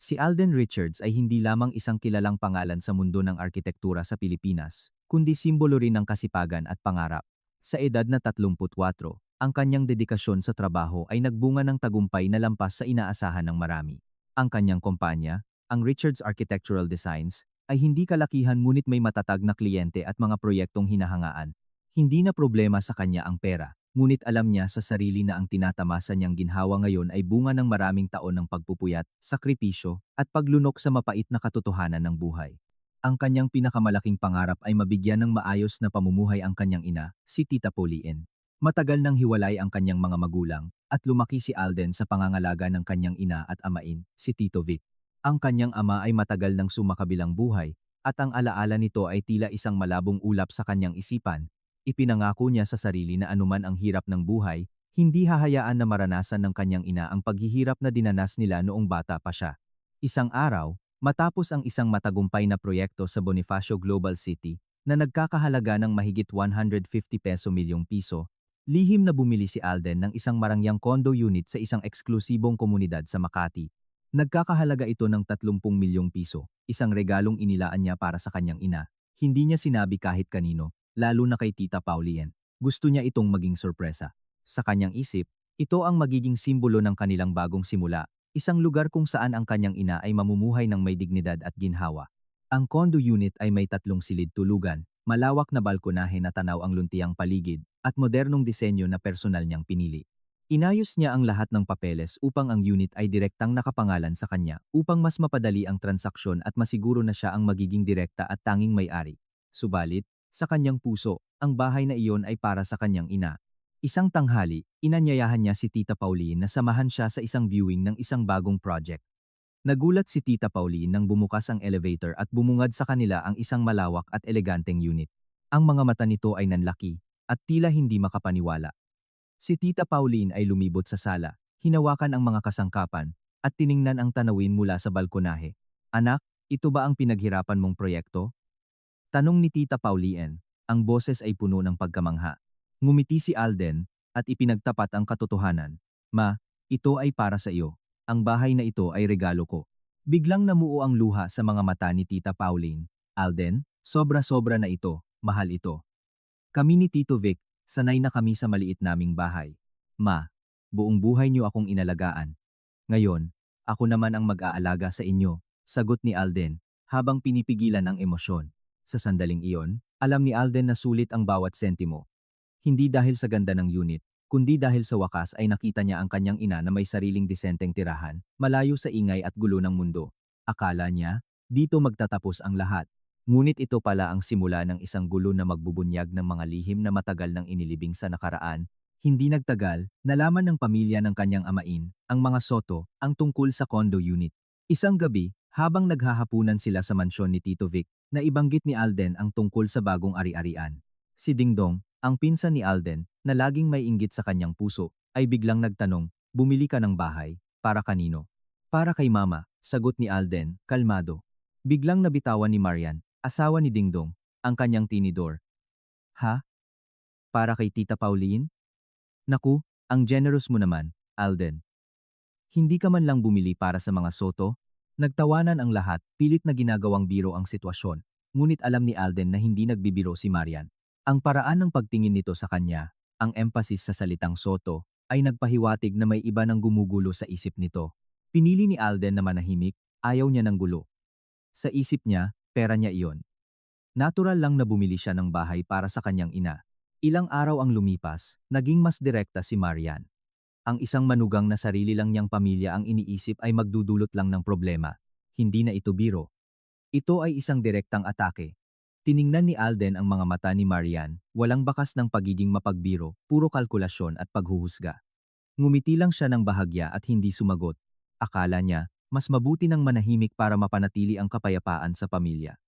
Si Alden Richards ay hindi lamang isang kilalang pangalan sa mundo ng arkitektura sa Pilipinas, kundi simbolo rin ng kasipagan at pangarap. Sa edad na 34, ang kanyang dedikasyon sa trabaho ay nagbunga ng tagumpay na lampas sa inaasahan ng marami. Ang kanyang kumpanya, ang Richards Architectural Designs, ay hindi kalakihan ngunit may matatag na kliyente at mga proyektong hinahangaan. Hindi na problema sa kanya ang pera, ngunit alam niya sa sarili na ang tinatamasa niyang ginhawa ngayon ay bunga ng maraming taon ng pagpupuyat, sakripisyo, at paglunok sa mapait na katotohanan ng buhay. Ang kanyang pinakamalaking pangarap ay mabigyan ng maayos na pamumuhay ang kanyang ina, si Tita Pauline. Matagal nang hiwalay ang kanyang mga magulang, at lumaki si Alden sa pangangalaga ng kanyang ina at amain, si Tito Vic. Ang kanyang ama ay matagal nang sumakabilang buhay, at ang alaala nito ay tila isang malabong ulap sa kanyang isipan. Ipinangako niya sa sarili na anuman ang hirap ng buhay, hindi hahayaan na maranasan ng kanyang ina ang paghihirap na dinanas nila noong bata pa siya. Isang araw, matapos ang isang matagumpay na proyekto sa Bonifacio Global City, na nagkakahalaga ng mahigit 150 milyong piso, lihim na bumili si Alden ng isang marangyang condo unit sa isang eksklusibong komunidad sa Makati. Nagkakahalaga ito ng 30 milyong piso, isang regalong inilaan niya para sa kanyang ina. Hindi niya sinabi kahit kanino, lalo na kay Tita Pauline. Gusto niya itong maging sorpresa. Sa kanyang isip, ito ang magiging simbolo ng kanilang bagong simula, isang lugar kung saan ang kanyang ina ay mamumuhay ng may dignidad at ginhawa. Ang condo unit ay may 3 silid tulugan, malawak na balkonahe na tanaw ang luntiang paligid, at modernong disenyo na personal niyang pinili. Inayos niya ang lahat ng papeles upang ang unit ay direktang nakapangalan sa kanya upang mas mapadali ang transaksyon at masiguro na siya ang magiging direkta at tanging may-ari. Subalit, sa kanyang puso, ang bahay na iyon ay para sa kanyang ina. Isang tanghali, inanyayahan niya si Tita Pauline na samahan siya sa isang viewing ng isang bagong project. Nagulat si Tita Pauline nang bumukas ang elevator at bumungad sa kanila ang isang malawak at eleganteng unit. Ang mga mata nito ay nanlaki, at tila hindi makapaniwala. Si Tita Pauline ay lumibot sa sala, hinawakan ang mga kasangkapan, at tiningnan ang tanawin mula sa balkonahe. Anak, ito ba ang pinaghirapan mong proyekto? Tanong ni Tita Pauline, ang boses ay puno ng pagkamangha. Ngumiti si Alden, at ipinagtapat ang katotohanan. Ma, ito ay para sa iyo. Ang bahay na ito ay regalo ko. Biglang namuo ang luha sa mga mata ni Tita Pauline. Alden, sobra-sobra na ito, mahal ito. Kami ni Tito Vic, sanay na kami sa maliit naming bahay. Ma, buong buhay niyo akong inalagaan. Ngayon, ako naman ang mag-aalaga sa inyo, sagot ni Alden, habang pinipigilan ang emosyon. Sa sandaling iyon, alam ni Alden na sulit ang bawat sentimo. Hindi dahil sa ganda ng unit, kundi dahil sa wakas ay nakita niya ang kanyang ina na may sariling disenteng tirahan, malayo sa ingay at gulo ng mundo. Akala niya, dito magtatapos ang lahat. Ngunit ito pala ang simula ng isang gulo na magbubunyag ng mga lihim na matagal nang inilibing sa nakaraan. Hindi nagtagal, nalaman ng pamilya ng kanyang amain, ang mga Soto, ang tungkol sa condo unit. Isang gabi, habang naghahapunan sila sa mansyon ni Tito Vic, naibanggit ni Alden ang tungkol sa bagong ari-arian. Si Dingdong, ang pinsan ni Alden, na laging may inggit sa kanyang puso, ay biglang nagtanong, bumili ka ng bahay, para kanino? Para kay Mama, sagot ni Alden, kalmado. Biglang nabitawan ni Marian, asawa ni Dingdong, ang kanyang tinidor. Ha? Para kay Tita Pauline? Naku, ang generous mo naman, Alden. Hindi ka man lang bumili para sa mga Soto? Nagtawanan ang lahat, pilit na ginagawang biro ang sitwasyon. Ngunit alam ni Alden na hindi nagbibiro si Marian. Ang paraan ng pagtingin nito sa kanya, ang emphasis sa salitang Soto, ay nagpahiwatig na may iba nang gumugulo sa isip nito. Pinili ni Alden na manahimik, ayaw niya ng gulo. Sa isip niya, pera niya iyon. Natural lang na bumili siya ng bahay para sa kanyang ina. Ilang araw ang lumipas, naging mas direkta si Marian. Ang isang manugang na sarili lang niyang pamilya ang iniisip ay magdudulot lang ng problema. Hindi na ito biro. Ito ay isang direktang atake. Tiningnan ni Alden ang mga mata ni Marian, walang bakas ng pagiging mapagbiro, puro kalkulasyon at paghuhusga. Ngumiti lang siya ng bahagya at hindi sumagot. Akala niya, mas mabuti nang manahimik para mapanatili ang kapayapaan sa pamilya.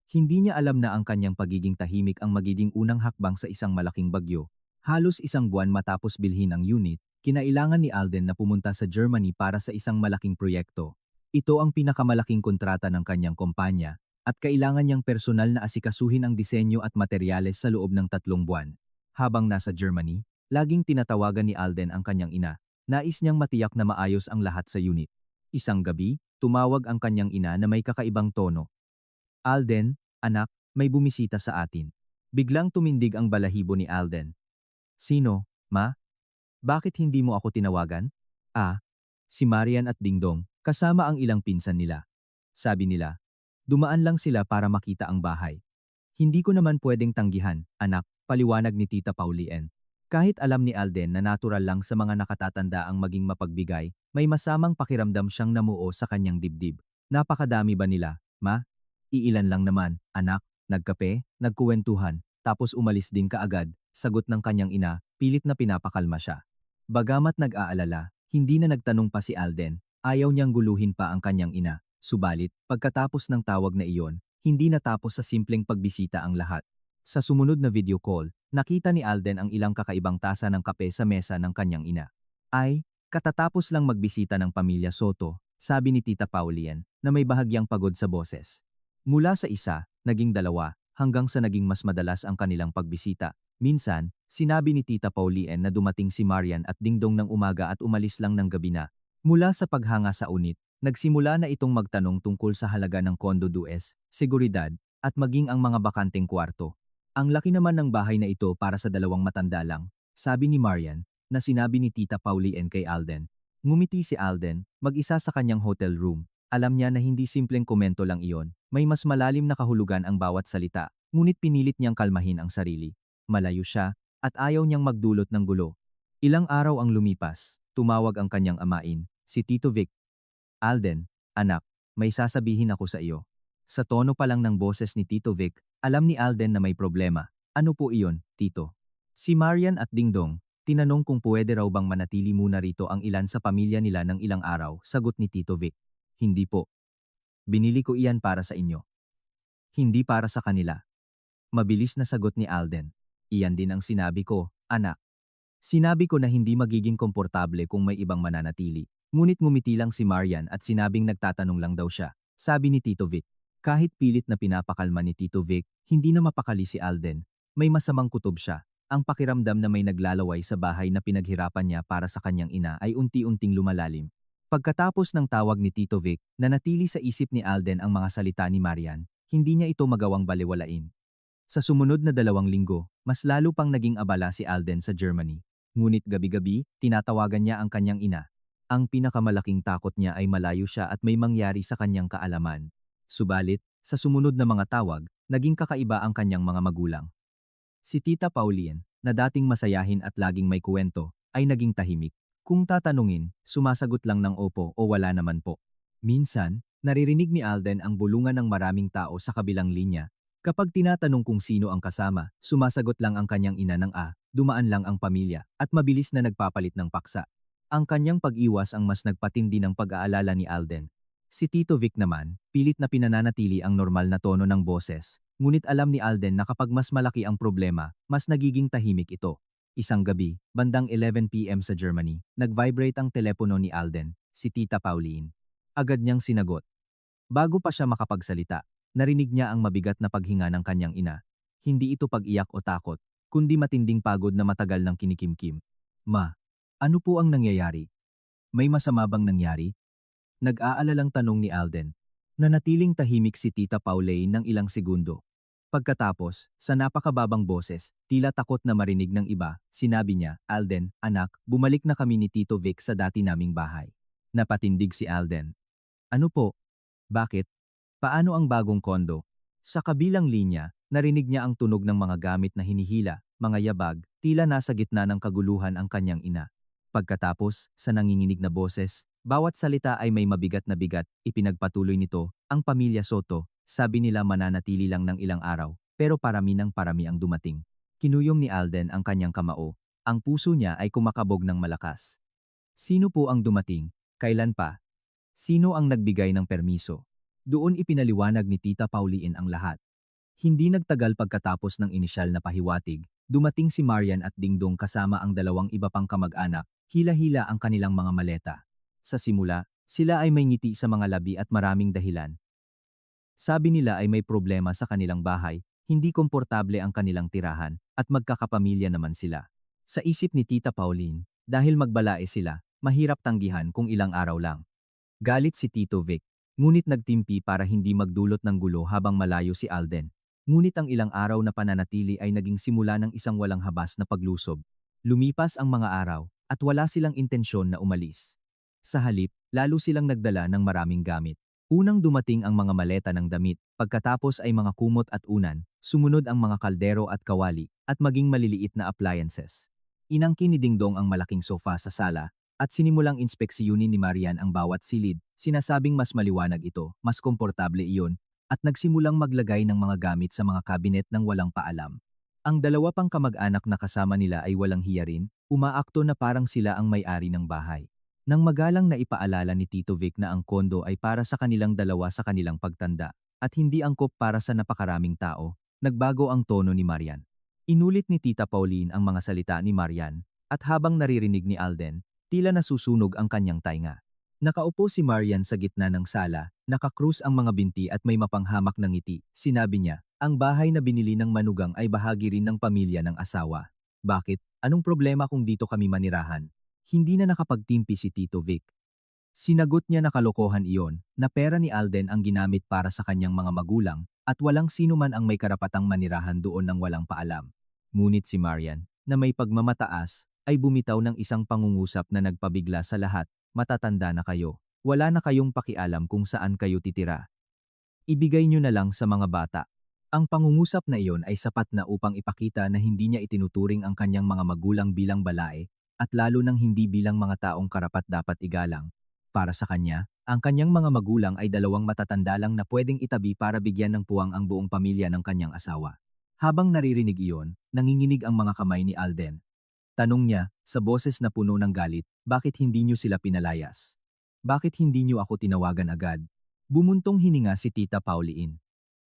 Hindi niya alam na ang kanyang pagiging tahimik ang magiging unang hakbang sa isang malaking bagyo. Halos isang buwan matapos bilhin ang unit, kinailangan ni Alden na pumunta sa Germany para sa isang malaking proyekto. Ito ang pinakamalaking kontrata ng kanyang kumpanya, at kailangan niyang personal na asikasuhin ang disenyo at materyales sa loob ng 3 buwan. Habang nasa Germany, laging tinatawagan ni Alden ang kanyang ina. Nais niyang matiyak na maayos ang lahat sa unit. Isang gabi, tumawag ang kanyang ina na may kakaibang tono. Alden, anak, may bumisita sa atin. Biglang tumindig ang balahibo ni Alden. Sino, ma? Bakit hindi mo ako tinawagan? Ah, si Marian at Dingdong, kasama ang ilang pinsan nila. Sabi nila, dumaan lang sila para makita ang bahay. Hindi ko naman pwedeng tanggihan, anak, paliwanag ni Tita Paulien. Kahit alam ni Alden na natural lang sa mga nakatatanda ang maging mapagbigay, may masamang pakiramdam siyang namuo sa kanyang dibdib. Napakadami ba nila, ma? Iilan lang naman, anak, nagkape, nagkuwentuhan, tapos umalis din kaagad, sagot ng kanyang ina, pilit na pinapakalma siya. Bagamat nag-aalala, hindi na nagtanong pa si Alden, ayaw niyang guluhin pa ang kanyang ina. Subalit, pagkatapos ng tawag na iyon, hindi natapos sa simpleng pagbisita ang lahat. Sa sumunod na video call, nakita ni Alden ang ilang kakaibang tasa ng kape sa mesa ng kanyang ina. Ay, katatapos lang magbisita ng pamilya Soto, sabi ni Tita Paulien, na may bahagyang pagod sa boses. Mula sa isa, naging dalawa, hanggang sa naging mas madalas ang kanilang pagbisita. Minsan, sinabi ni Tita Paulien na dumating si Marian at Dingdong ng umaga at umalis lang ng gabi na. Mula sa paghanga sa unit, nagsimula na itong magtanong tungkol sa halaga ng kondo dues, seguridad, at maging ang mga bakanteng kwarto. Ang laki naman ng bahay na ito para sa dalawang matanda lang, sabi ni Marian, na sinabi ni Tita Paulien kay Alden. Ngumiti si Alden, mag-isa sa kanyang hotel room. Alam niya na hindi simpleng komento lang iyon, may mas malalim na kahulugan ang bawat salita, ngunit pinilit niyang kalmahin ang sarili. Malayo siya, at ayaw niyang magdulot ng gulo. Ilang araw ang lumipas, tumawag ang kanyang amain, si Tito Vic. Alden, anak, may sasabihin ako sa iyo. Sa tono pa lang ng boses ni Tito Vic, alam ni Alden na may problema. Ano po iyon, Tito? Si Marian at Dingdong, tinanong kung pwede raw bang manatili muna rito ang ilan sa pamilya nila ng ilang araw, sagot ni Tito Vic. Hindi po. Binili ko iyan para sa inyo. Hindi para sa kanila. Mabilis na sagot ni Alden. Iyan din ang sinabi ko, anak. Sinabi ko na hindi magiging komportable kung may ibang mananatili. Ngunit ngumiti lang si Marian at sinabing nagtatanong lang daw siya, sabi ni Tito Vic. Kahit pilit na pinapakalma ni Tito Vic, hindi na mapakali si Alden. May masamang kutob siya. Ang pakiramdam na may naglalaway sa bahay na pinaghirapan niya para sa kanyang ina ay unti-unting lumalalim. Pagkatapos ng tawag ni Tito Vic, nanatili sa isip ni Alden ang mga salita ni Marian, hindi niya ito magawang balewalain. Sa sumunod na 2 linggo, mas lalo pang naging abala si Alden sa Germany. Ngunit gabi-gabi, tinatawagan niya ang kanyang ina. Ang pinakamalaking takot niya ay malayo siya at may mangyari sa kanyang kaalaman. Subalit, sa sumunod na mga tawag, naging kakaiba ang kanyang mga magulang. Si Tita Paulien, na dating masayahin at laging may kuwento, ay naging tahimik. Kung tatanungin, sumasagot lang ng opo o wala naman po. Minsan, naririnig ni Alden ang bulungan ng maraming tao sa kabilang linya. Kapag tinatanong kung sino ang kasama, sumasagot lang ang kanyang ina ng dumaan lang ang pamilya, at mabilis na nagpapalit ng paksa. Ang kanyang pag-iwas ang mas nagpatindi ng pag-aalala ni Alden. Si Tito Vic naman, pilit na pinananatili ang normal na tono ng boses, ngunit alam ni Alden na kapag mas malaki ang problema, mas nagiging tahimik ito. Isang gabi, bandang 11 p.m. sa Germany, nag-vibrate ang telepono ni Alden, si Tita Pauline. Agad niyang sinagot. Bago pa siya makapagsalita, narinig niya ang mabigat na paghinga ng kanyang ina. Hindi ito pag-iyak o takot, kundi matinding pagod na matagal ng kinikimkim. Ma, ano po ang nangyayari? May masama bang nangyari? Nag-aalalang tanong ni Alden. Nanatiling tahimik si Tita Pauline ng ilang segundo. Pagkatapos, sa napakababang boses, tila takot na marinig ng iba, sinabi niya, Alden, anak, bumalik na kami ni Tito Vic sa dati naming bahay. Napatindig si Alden. Ano po? Bakit? Paano ang bagong kondo? Sa kabilang linya, narinig niya ang tunog ng mga gamit na hinihila, mga yabag, tila nasa gitna ng kaguluhan ang kanyang ina. Pagkatapos, sa nanginginig na boses, bawat salita ay may mabigat na bigat, ipinagpatuloy nito, ang pamilya Soto. Sabi nila mananatili lang ng ilang araw, pero parami ng parami ang dumating. Kinuyom ni Alden ang kanyang kamao. Ang puso niya ay kumakabog ng malakas. Sino po ang dumating? Kailan pa? Sino ang nagbigay ng permiso? Doon ipinaliwanag ni Tita Pauline ang lahat. Hindi nagtagal pagkatapos ng inisyal na pahiwatig, dumating si Marian at Dingdong kasama ang dalawang iba pang kamag-anak, hila-hila ang kanilang mga maleta. Sa simula, sila ay may ngiti sa mga labi at maraming dahilan. Sabi nila ay may problema sa kanilang bahay, hindi komportable ang kanilang tirahan, at magkakapamilya naman sila. Sa isip ni Tita Pauline, dahil magbalae sila, mahirap tanggihan kung ilang araw lang. Galit si Tito Vic. Ngunit nagtimpi para hindi magdulot ng gulo habang malayo si Alden. Ngunit ang ilang araw na pananatili ay naging simula ng isang walang habas na paglusob. Lumipas ang mga araw, at wala silang intensyon na umalis. Sa halip, lalo silang nagdala ng maraming gamit. Unang dumating ang mga maleta ng damit, pagkatapos ay mga kumot at unan, sumunod ang mga kaldero at kawali, at maging maliliit na appliances. Inangkin ni Dingdong ang malaking sofa sa sala, at sinimulang inspeksiyunin ni Marian ang bawat silid, sinasabing mas maliwanag ito, mas komportable iyon, at nagsimulang maglagay ng mga gamit sa mga kabinet ng walang paalam. Ang dalawa pang kamag-anak na kasama nila ay walang hiya rin, umaakto na parang sila ang may-ari ng bahay. Nang magalang na ipaalala ni Tito Vic na ang kondo ay para sa kanilang dalawa sa kanilang pagtanda, at hindi angkop para sa napakaraming tao, nagbago ang tono ni Marian. Inulit ni Tita Pauline ang mga salita ni Marian, at habang naririnig ni Alden, tila nasusunog ang kanyang tainga. Nakaupo si Marian sa gitna ng sala, nakakrus ang mga binti at may mapanghamak na ngiti. Sinabi niya, ang bahay na binili ng manugang ay bahagi rin ng pamilya ng asawa. Bakit? Anong problema kung dito kami manirahan? Hindi na nakapagtimpi si Tito Vic. Sinagot niya na kalokohan iyon, na pera ni Alden ang ginamit para sa kanyang mga magulang, at walang sino man ang may karapatang manirahan doon ng walang paalam. Ngunit si Marian, na may pagmamataas, ay bumitaw ng isang pangungusap na nagpabigla sa lahat, matatanda na kayo, wala na kayong pakialam kung saan kayo titira. Ibigay niyo na lang sa mga bata. Ang pangungusap na iyon ay sapat na upang ipakita na hindi niya itinuturing ang kanyang mga magulang bilang balae, at lalo nang hindi bilang mga taong karapat-dapat igalang. Para sa kanya, ang kanyang mga magulang ay dalawang matatanda lang na pwedeng itabi para bigyan ng puwang ang buong pamilya ng kanyang asawa. Habang naririnig iyon, nanginginig ang mga kamay ni Alden. Tanong niya, sa boses na puno ng galit, bakit hindi niyo sila pinalayas? Bakit hindi niyo ako tinawagan agad? Bumuntong hininga si Tita Pauline.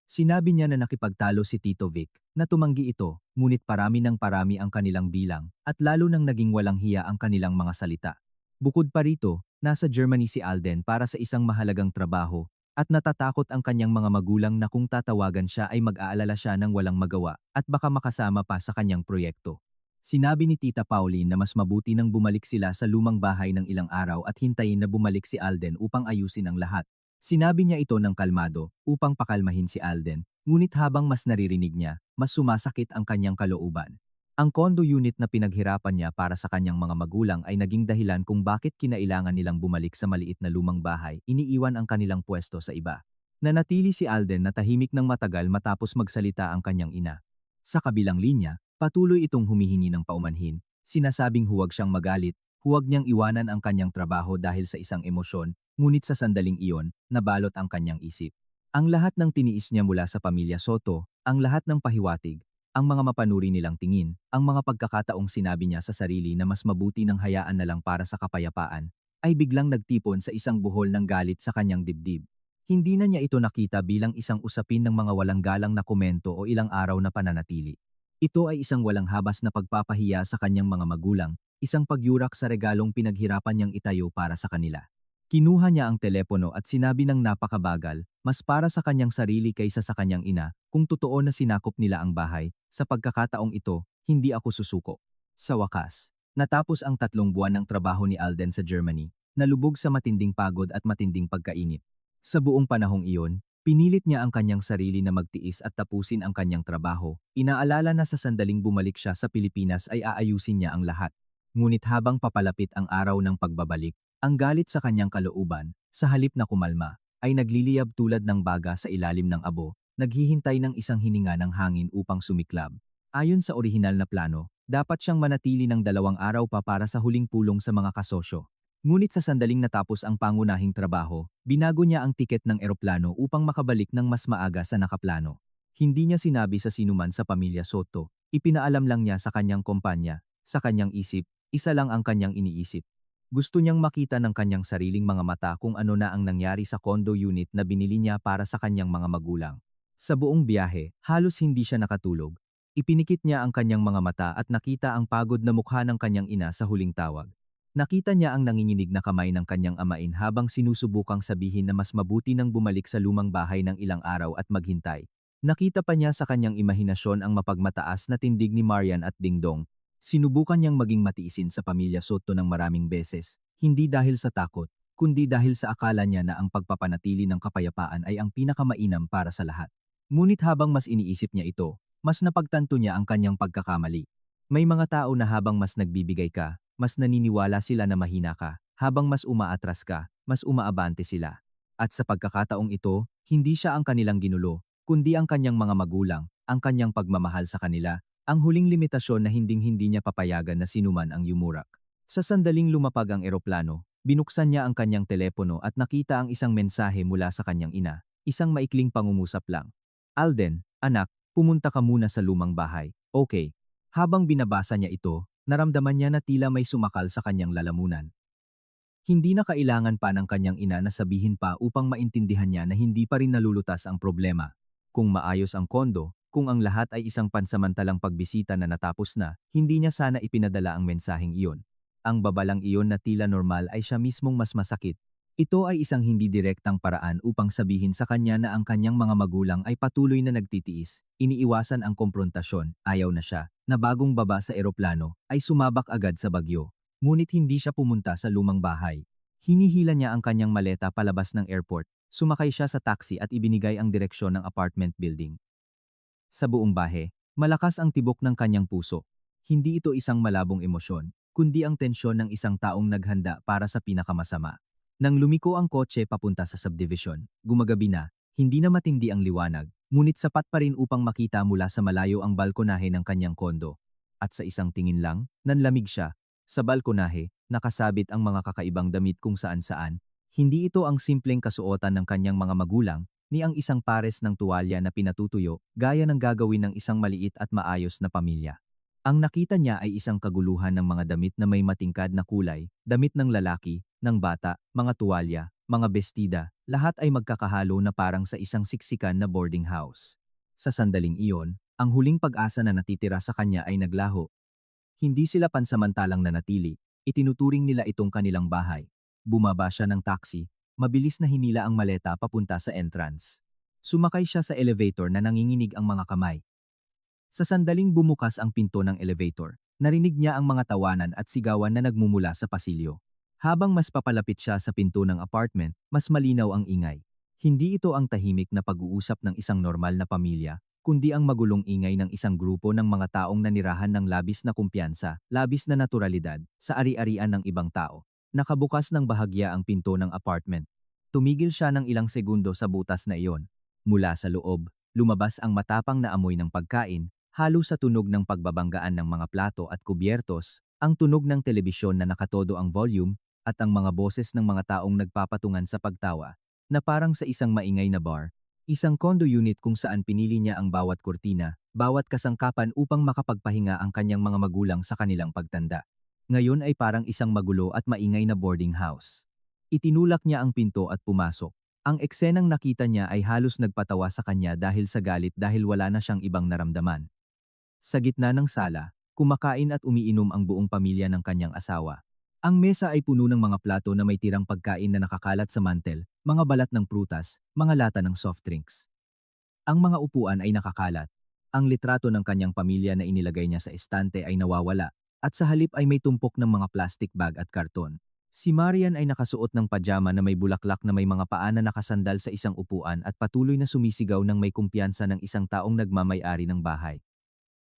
Sinabi niya na nakipagtalo si Tito Vic, na tumanggi ito, ngunit parami ng parami ang kanilang bilang, at lalo nang naging walang hiya ang kanilang mga salita. Bukod pa rito, nasa Germany si Alden para sa isang mahalagang trabaho, at natatakot ang kanyang mga magulang na kung tatawagan siya ay mag-aalala siya ng walang magawa, at baka makasama pa sa kanyang proyekto. Sinabi ni Tita Pauline na mas mabuti nang bumalik sila sa lumang bahay ng ilang araw at hintayin na bumalik si Alden upang ayusin ang lahat. Sinabi niya ito ng kalmado, upang pakalmahin si Alden, ngunit habang mas naririnig niya, mas sumasakit ang kanyang kalooban. Ang condo unit na pinaghirapan niya para sa kanyang mga magulang ay naging dahilan kung bakit kinailangan nilang bumalik sa maliit na lumang bahay, iniiwan ang kanilang pwesto sa iba. Nanatili si Alden na tahimik ng matagal matapos magsalita ang kanyang ina. Sa kabilang linya, patuloy itong humihingi ng paumanhin, sinasabing huwag siyang magalit, huwag niyang iwanan ang kanyang trabaho dahil sa isang emosyon, ngunit sa sandaling iyon, nabalot ang kanyang isip. Ang lahat ng tiniis niya mula sa pamilya Soto, ang lahat ng pahiwatig, ang mga mapanuri nilang tingin, ang mga pagkakataong sinabi niya sa sarili na mas mabuti ng hayaan na lang para sa kapayapaan, ay biglang nagtipon sa isang buhol ng galit sa kanyang dibdib. Hindi na niya ito nakita bilang isang usapin ng mga walang galang na komento o ilang araw na pananatili. Ito ay isang walang habas na pagpapahiya sa kanyang mga magulang, isang pagyurak sa regalong pinaghirapan niyang itayo para sa kanila. Kinuha niya ang telepono at sinabi ng napakabagal, mas para sa kanyang sarili kaysa sa kanyang ina, kung totoo na sinakop nila ang bahay, sa pagkakataong ito, hindi ako susuko. Sa wakas, natapos ang 3 buwan ng trabaho ni Alden sa Germany, nalubog sa matinding pagod at matinding pagkainip. Sa buong panahong iyon, pinilit niya ang kanyang sarili na magtiis at tapusin ang kanyang trabaho, inaalala na sa sandaling bumalik siya sa Pilipinas ay aayusin niya ang lahat. Ngunit habang papalapit ang araw ng pagbabalik, ang galit sa kanyang kalooban, sa halip na kumalma, ay nagliliyab tulad ng baga sa ilalim ng abo, naghihintay ng isang hininga ng hangin upang sumiklab. Ayon sa orihinal na plano, dapat siyang manatili ng 2 araw pa para sa huling pulong sa mga kasosyo. Ngunit sa sandaling natapos ang pangunahing trabaho, binago niya ang tiket ng eroplano upang makabalik ng mas maaga sa nakaplano. Hindi niya sinabi sa sinuman sa pamilya Soto, ipinaalam lang niya sa kanyang kumpanya, sa kanyang isip, isa lang ang kanyang iniisip. Gusto niyang makita ng kanyang sariling mga mata kung ano na ang nangyari sa condo unit na binili niya para sa kanyang mga magulang. Sa buong biyahe, halos hindi siya nakatulog. Ipinikit niya ang kanyang mga mata at nakita ang pagod na mukha ng kanyang ina sa huling tawag. Nakita niya ang nanginginig na kamay ng kanyang amain habang sinusubukang sabihin na mas mabuti nang bumalik sa lumang bahay ng ilang araw at maghintay. Nakita pa niya sa kanyang imahinasyon ang mapagmataas na tindig ni Marian at Dingdong. Sinubukan niyang maging matiisin sa pamilya Soto ng maraming beses, hindi dahil sa takot, kundi dahil sa akala niya na ang pagpapanatili ng kapayapaan ay ang pinakamainam para sa lahat. Ngunit habang mas iniisip niya ito, mas napagtanto niya ang kanyang pagkakamali. May mga tao na habang mas nagbibigay ka, mas naniniwala sila na mahina ka. Habang mas umaatras ka, mas umaabante sila. At sa pagkakataong ito, hindi siya ang kanilang ginulo, kundi ang kanyang mga magulang, ang kanyang pagmamahal sa kanila, ang huling limitasyon na hinding-hindi niya papayagan na sinuman ang yumurak. Sa sandaling lumapag ang eroplano, binuksan niya ang kanyang telepono at nakita ang isang mensahe mula sa kanyang ina, isang maikling pangungusap lang. Alden, anak, pumunta ka muna sa lumang bahay. Okay. Habang binabasa niya ito, naramdaman niya na tila may sumakal sa kanyang lalamunan. Hindi na kailangan pa ng kanyang ina na sabihin pa upang maintindihan niya na hindi pa rin nalulutas ang problema. Kung maayos ang kondo, kung ang lahat ay isang pansamantalang pagbisita na natapos na, hindi niya sana ipinadala ang mensaheng iyon. Ang babalang iyon na tila normal ay siya mismong mas masakit. Ito ay isang hindi direktang paraan upang sabihin sa kanya na ang kanyang mga magulang ay patuloy na nagtitiis, iniiwasan ang komprontasyon, ayaw na siya, na bagong baba sa eroplano, ay sumabak agad sa bagyo. Ngunit hindi siya pumunta sa lumang bahay. Hinihila niya ang kanyang maleta palabas ng airport, sumakay siya sa taxi at ibinigay ang direksyon ng apartment building. Sa buong bahe, malakas ang tibok ng kanyang puso. Hindi ito isang malabong emosyon, kundi ang tensyon ng isang taong naghanda para sa pinakamasama. Nang lumiko ang kotse papunta sa subdivision, gumagabi na, hindi na matindi ang liwanag, ngunit sapat pa rin upang makita mula sa malayo ang balkonahe ng kanyang kondo. At sa isang tingin lang, nanlamig siya. Sa balkonahe, nakasabit ang mga kakaibang damit kung saan-saan. Hindi ito ang simpleng kasuotan ng kanyang mga magulang, ni ang isang pares ng tuwalya na pinatutuyo, gaya ng gagawin ng isang maliit at maayos na pamilya. Ang nakita niya ay isang kaguluhan ng mga damit na may matingkad na kulay, damit ng lalaki, ng bata, mga tuwalya, mga bestida, lahat ay magkakahalo na parang sa isang siksikan na boarding house. Sa sandaling iyon, ang huling pag-asa na natitira sa kanya ay naglaho. Hindi sila pansamantalang nanatili, itinuturing nila itong kanilang bahay. Bumaba siya ng taxi, mabilis na hinila ang maleta papunta sa entrance. Sumakay siya sa elevator na nanginginig ang mga kamay. Sa sandaling bumukas ang pinto ng elevator, narinig niya ang mga tawanan at sigawan na nagmumula sa pasilyo. Habang mas papalapit siya sa pinto ng apartment, mas malinaw ang ingay. Hindi ito ang tahimik na pag-uusap ng isang normal na pamilya, kundi ang magulong ingay ng isang grupo ng mga taong nanirahan ng labis na kumpiyansa, labis na naturalidad, sa ari-arian ng ibang tao. Nakabukas ng bahagya ang pinto ng apartment. Tumigil siya ng ilang segundo sa butas na iyon. Mula sa loob, lumabas ang matapang na amoy ng pagkain, halo sa tunog ng pagbabanggaan ng mga plato at kubyertos, ang tunog ng telebisyon na nakatodo ang volume, at ang mga boses ng mga taong nagpapatungan sa pagtawa, na parang sa isang maingay na bar, isang condo unit kung saan pinili niya ang bawat kurtina, bawat kasangkapan upang makapagpahinga ang kanyang mga magulang sa kanilang pagtanda. Ngayon ay parang isang magulo at maingay na boarding house. Itinulak niya ang pinto at pumasok. Ang eksenang nakita niya ay halos nagpatawa sa kanya dahil sa galit dahil wala na siyang ibang naramdaman. Sa gitna ng sala, kumakain at umiinom ang buong pamilya ng kanyang asawa. Ang mesa ay puno ng mga plato na may tirang pagkain na nakakalat sa mantel, mga balat ng prutas, mga lata ng soft drinks. Ang mga upuan ay nakakalat. Ang litrato ng kanyang pamilya na inilagay niya sa estante ay nawawala, at sa halip ay may tumpok ng mga plastic bag at karton. Si Marian ay nakasuot ng pajama na may bulaklak na may mga paa na nakasandal sa isang upuan at patuloy na sumisigaw ng may kumpiyansa ng isang taong nagmamay-ari ng bahay.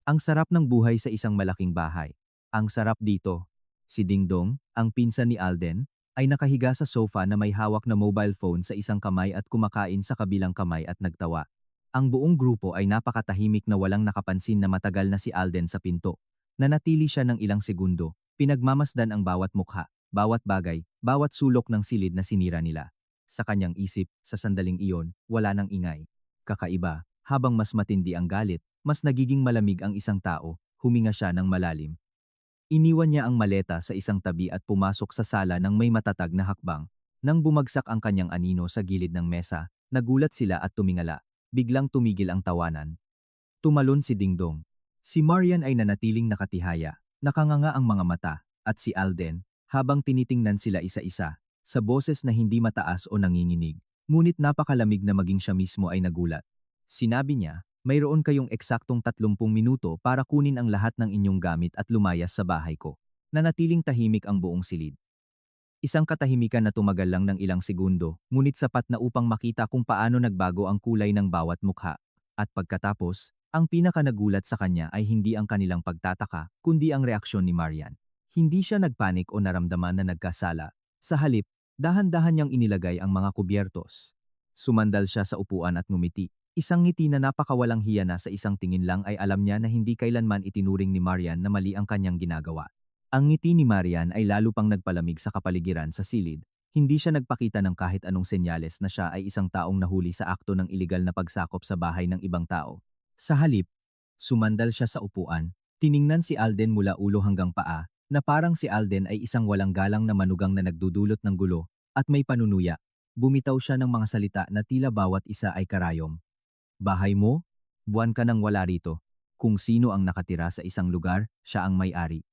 Ang sarap ng buhay sa isang malaking bahay. Ang sarap dito. Si Dingdong, ang pinsan ni Alden, ay nakahiga sa sofa na may hawak na mobile phone sa isang kamay at kumakain sa kabilang kamay at nagtawa. Ang buong grupo ay napakatahimik na walang nakapansin na matagal na si Alden sa pinto. Nanatili siya ng ilang segundo, pinagmamasdan ang bawat mukha, bawat bagay, bawat sulok ng silid na sinira nila. Sa kanyang isip, sa sandaling iyon, wala nang ingay. Kakaiba, habang mas matindi ang galit, mas nagiging malamig ang isang tao, huminga siya ng malalim. Iniwan niya ang maleta sa isang tabi at pumasok sa sala ng may matatag na hakbang. Nang bumagsak ang kanyang anino sa gilid ng mesa, nagulat sila at tumingala. Biglang tumigil ang tawanan. Tumalon si Dingdong. Si Marian ay nanatiling nakatihaya, nakanganga ang mga mata, at si Alden, habang tinitingnan sila isa-isa, sa boses na hindi mataas o nanginginig, ngunit napakalamig na maging siya mismo ay nagulat. Sinabi niya, mayroon kayong eksaktong 30 minuto para kunin ang lahat ng inyong gamit at lumayas sa bahay ko. Nanatiling tahimik ang buong silid. Isang katahimikan na tumagal lang ng ilang segundo, ngunit sapat na upang makita kung paano nagbago ang kulay ng bawat mukha. At pagkatapos, ang pinakanagulat sa kanya ay hindi ang kanilang pagtataka, kundi ang reaksyon ni Marian. Hindi siya nagpanik o naramdaman na nagkasala. Sa halip, dahan-dahan niyang inilagay ang mga kubyertos. Sumandal siya sa upuan at ngumiti. Isang ngiti na napakawalang hiya na sa isang tingin lang ay alam niya na hindi kailanman itinuring ni Marian na mali ang kanyang ginagawa. Ang ngiti ni Marian ay lalo pang nagpalamig sa kapaligiran sa silid. Hindi siya nagpakita ng kahit anong senyales na siya ay isang taong nahuli sa akto ng iligal na pagsakop sa bahay ng ibang tao. Sa halip, sumandal siya sa upuan, tiningnan si Alden mula ulo hanggang paa, na parang si Alden ay isang walang galang na manugang na nagdudulot ng gulo, at may panunuya. Bumitaw siya ng mga salita na tila bawat isa ay karayom. Bahay mo? Buwan ka nang wala rito. Kung sino ang nakatira sa isang lugar, siya ang may-ari.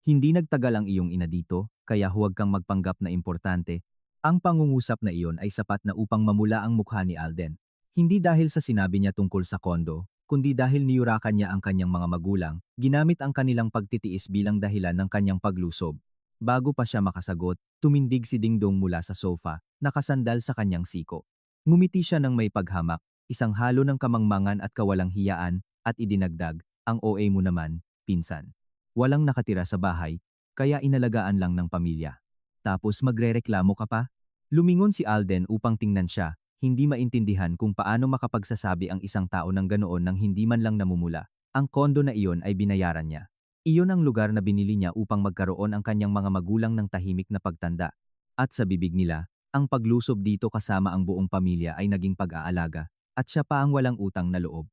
Hindi nagtagal ang iyong ina dito, kaya huwag kang magpanggap na importante. Ang pangungusap na iyon ay sapat na upang mamula ang mukha ni Alden. Hindi dahil sa sinabi niya tungkol sa kondo, kundi dahil niyurakan niya ang kanyang mga magulang, ginamit ang kanilang pagtitiis bilang dahilan ng kanyang paglusob. Bago pa siya makasagot, tumindig si Dingdong mula sa sofa, nakasandal sa kanyang siko. Ngumiti siya ng may paghamak, isang halo ng kamangmangan at kawalang hiyaan, at idinagdag, ang OA mo naman, pinsan. Walang nakatira sa bahay, kaya inalagaan lang ng pamilya. Tapos magrereklamo ka pa? Lumingon si Alden upang tingnan siya, hindi maintindihan kung paano makapagsasabi ang isang tao ng ganoon nang hindi man lang namumula. Ang kondo na iyon ay binayaran niya. Iyon ang lugar na binili niya upang magkaroon ang kanyang mga magulang ng tahimik na pagtanda. At sa bibig nila, ang paglusob dito kasama ang buong pamilya ay naging pag-aalaga, at siya pa ang walang utang na loob.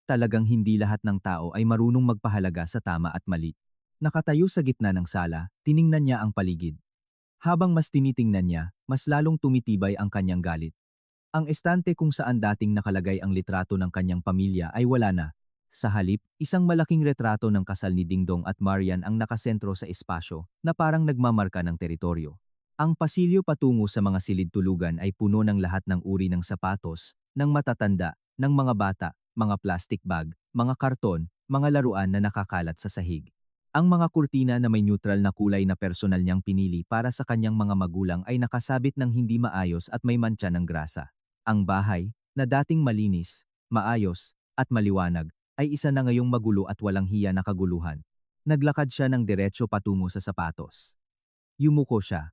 Talagang hindi lahat ng tao ay marunong magpahalaga sa tama at mali. Nakatayo sa gitna ng sala, tiningnan niya ang paligid. Habang mas tinitingnan niya, mas lalong tumitibay ang kanyang galit. Ang estante kung saan dating nakalagay ang litrato ng kanyang pamilya ay wala na. Sa halip, isang malaking retrato ng kasal ni Dingdong at Marian ang nakasentro sa espasyo, na parang nagmamarka ng teritoryo. Ang pasilyo patungo sa mga silid tulugan ay puno ng lahat ng uri ng sapatos, ng matatanda, ng mga bata, mga plastic bag, mga karton, mga laruan na nakakalat sa sahig. Ang mga kurtina na may neutral na kulay na personal niyang pinili para sa kanyang mga magulang ay nakasabit ng hindi maayos at may mantsa ng grasa. Ang bahay, na dating malinis, maayos, at maliwanag, ay isa na ngayong magulo at walang hiya na kaguluhan. Naglakad siya ng diretso patungo sa sapatos. Yumuko siya.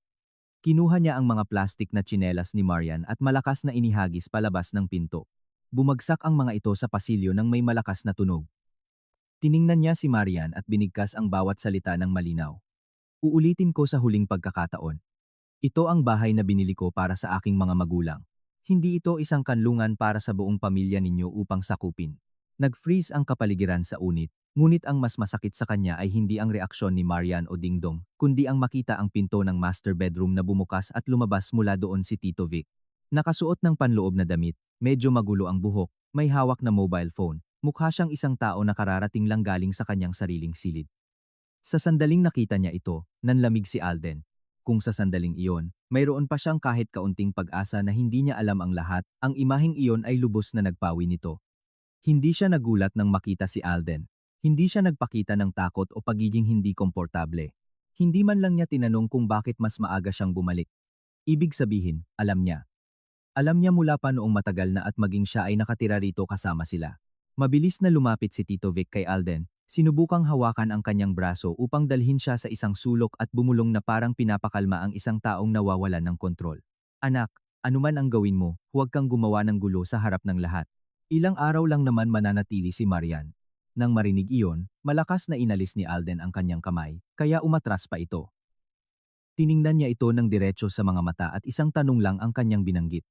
Kinuha niya ang mga plastik na tsinelas ni Marian at malakas na inihagis palabas ng pinto. Bumagsak ang mga ito sa pasilyo ng may malakas na tunog. Tiningnan niya si Marian at binigkas ang bawat salita ng malinaw. Uulitin ko sa huling pagkakataon. Ito ang bahay na binili ko para sa aking mga magulang. Hindi ito isang kanlungan para sa buong pamilya ninyo upang sakupin. Nag-freeze ang kapaligiran sa unit, ngunit ang mas masakit sa kanya ay hindi ang reaksyon ni Marian o Dingdong, kundi ang makita ang pinto ng master bedroom na bumukas at lumabas mula doon si Tito Vic. Nakasuot ng panloob na damit, medyo magulo ang buhok, may hawak na mobile phone, mukha siyang isang tao na kararating lang galing sa kanyang sariling silid. Sa sandaling nakita niya ito, nanlamig si Alden. Kung sa sandaling iyon, mayroon pa siyang kahit kaunting pag-asa na hindi niya alam ang lahat, ang imaheng iyon ay lubos na nagpawi nito. Hindi siya nagulat nang makita si Alden. Hindi siya nagpakita ng takot o pagiging hindi komportable. Hindi man lang niya tinanong kung bakit mas maaga siyang bumalik. Ibig sabihin, alam niya. Alam niya mula pa noong matagal na at maging siya ay nakatira rito kasama sila. Mabilis na lumapit si Tito Vic kay Alden, sinubukang hawakan ang kanyang braso upang dalhin siya sa isang sulok at bumulong na parang pinapakalma ang isang taong nawawalan ng kontrol. Anak, anuman ang gawin mo, huwag kang gumawa ng gulo sa harap ng lahat. Ilang araw lang naman mananatili si Marian. Nang marinig iyon, malakas na inalis ni Alden ang kanyang kamay, kaya umatras pa ito. Tiningnan niya ito ng diretso sa mga mata at isang tanong lang ang kanyang binanggit.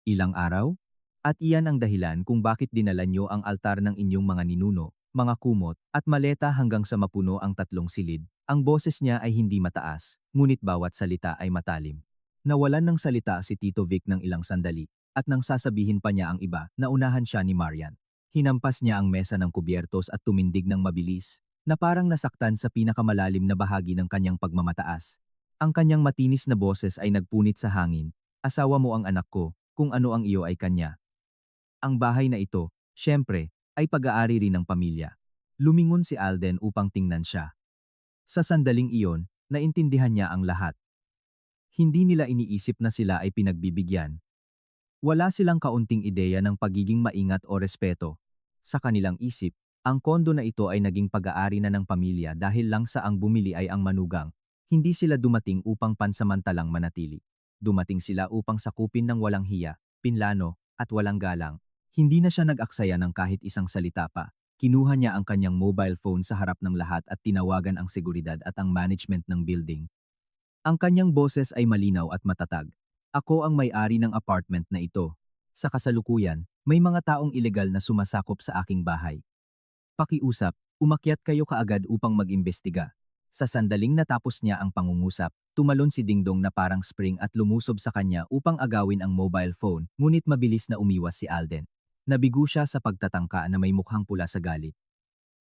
Ilang araw? At iyan ang dahilan kung bakit dinala niyo ang altar ng inyong mga ninuno, mga kumot, at maleta hanggang sa mapuno ang tatlong silid. Ang boses niya ay hindi mataas, ngunit bawat salita ay matalim. Nawalan ng salita si Tito Vic ng ilang sandali, at nang sasabihin pa niya ang iba, naunahan siya ni Marian. Hinampas niya ang mesa ng kubyertos at tumindig ng mabilis, na parang nasaktan sa pinakamalalim na bahagi ng kanyang pagmamataas. Ang kanyang matinis na boses ay nagpunit sa hangin, asawa mo ang anak ko, kung ano ang iyo ay kanya. Ang bahay na ito, syempre, ay pag-aari rin ng pamilya. Lumingon si Alden upang tingnan siya. Sa sandaling iyon, naintindihan niya ang lahat. Hindi nila iniisip na sila ay pinagbibigyan. Wala silang kaunting ideya ng pagiging maingat o respeto. Sa kanilang isip, ang kondo na ito ay naging pag-aari na ng pamilya dahil lang sa ang bumili ay ang manugang. Hindi sila dumating upang pansamantalang manatili. Dumating sila upang sakupin ng walang hiya, pinlano, at walang galang. Hindi na siya nag-aksaya ng kahit isang salita pa. Kinuha niya ang kanyang mobile phone sa harap ng lahat at tinawagan ang seguridad at ang management ng building. Ang kanyang boses ay malinaw at matatag. Ako ang may-ari ng apartment na ito. Sa kasalukuyan, may mga taong ilegal na sumasakop sa aking bahay. Pakiusap, umakyat kayo kaagad upang mag-imbestiga. Sa sandaling natapos niya ang pangungusap, tumalon si Dingdong na parang spring at lumusob sa kanya upang agawin ang mobile phone, ngunit mabilis na umiwas si Alden. Nabigo siya sa pagtatangka na may mukhang pula sa galit.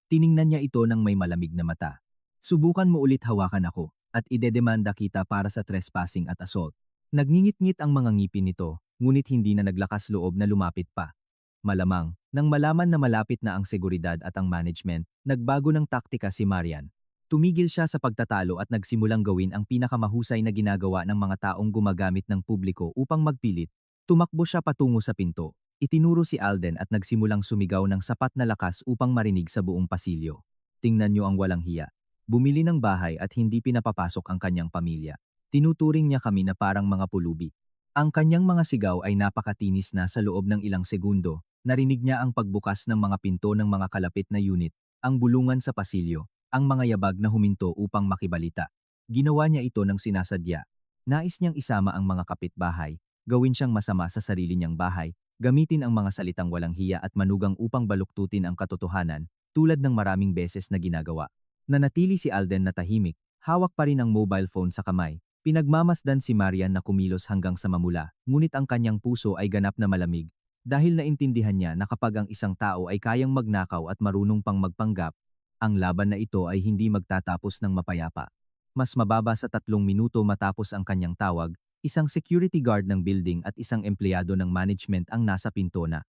Tiningnan niya ito ng may malamig na mata. Subukan mo ulit hawakan ako, at idedemanda kita para sa trespassing at assault. Nagngingit-ngit ang mga ngipin nito, ngunit hindi na naglakas loob na lumapit pa. Malamang, nang malaman na malapit na ang seguridad at ang management, nagbago ng taktika si Marian. Tumigil siya sa pagtatalo at nagsimulang gawin ang pinakamahusay na ginagawa ng mga taong gumagamit ng publiko upang magpilit. Tumakbo siya patungo sa pinto. Itinuro si Alden at nagsimulang sumigaw ng sapat na lakas upang marinig sa buong pasilyo. Tingnan niyo ang walang hiya. Bumili ng bahay at hindi pinapapasok ang kanyang pamilya. Tinuturing niya kami na parang mga pulubi. Ang kanyang mga sigaw ay napakatinis na sa loob ng ilang segundo. Narinig niya ang pagbukas ng mga pinto ng mga kalapit na unit, ang bulungan sa pasilyo, ang mga yabag na huminto upang makibalita. Ginawa niya ito ng sinasadya. Nais niyang isama ang mga kapitbahay, gawin siyang masama sa sarili niyang bahay, gamitin ang mga salitang walang hiya at manugang upang baluktutin ang katotohanan, tulad ng maraming beses na ginagawa. Nanatili si Alden na tahimik, hawak pa rin ang mobile phone sa kamay. Pinagmamasdan si Marian na kumilos hanggang sa mamula, ngunit ang kanyang puso ay ganap na malamig, dahil naintindihan niya na kapag ang isang tao ay kayang magnakaw at marunong pang magpanggap, ang laban na ito ay hindi magtatapos ng mapayapa. Mas mababa sa 3 minuto matapos ang kanyang tawag, isang security guard ng building at isang empleyado ng management ang nasa pinto na.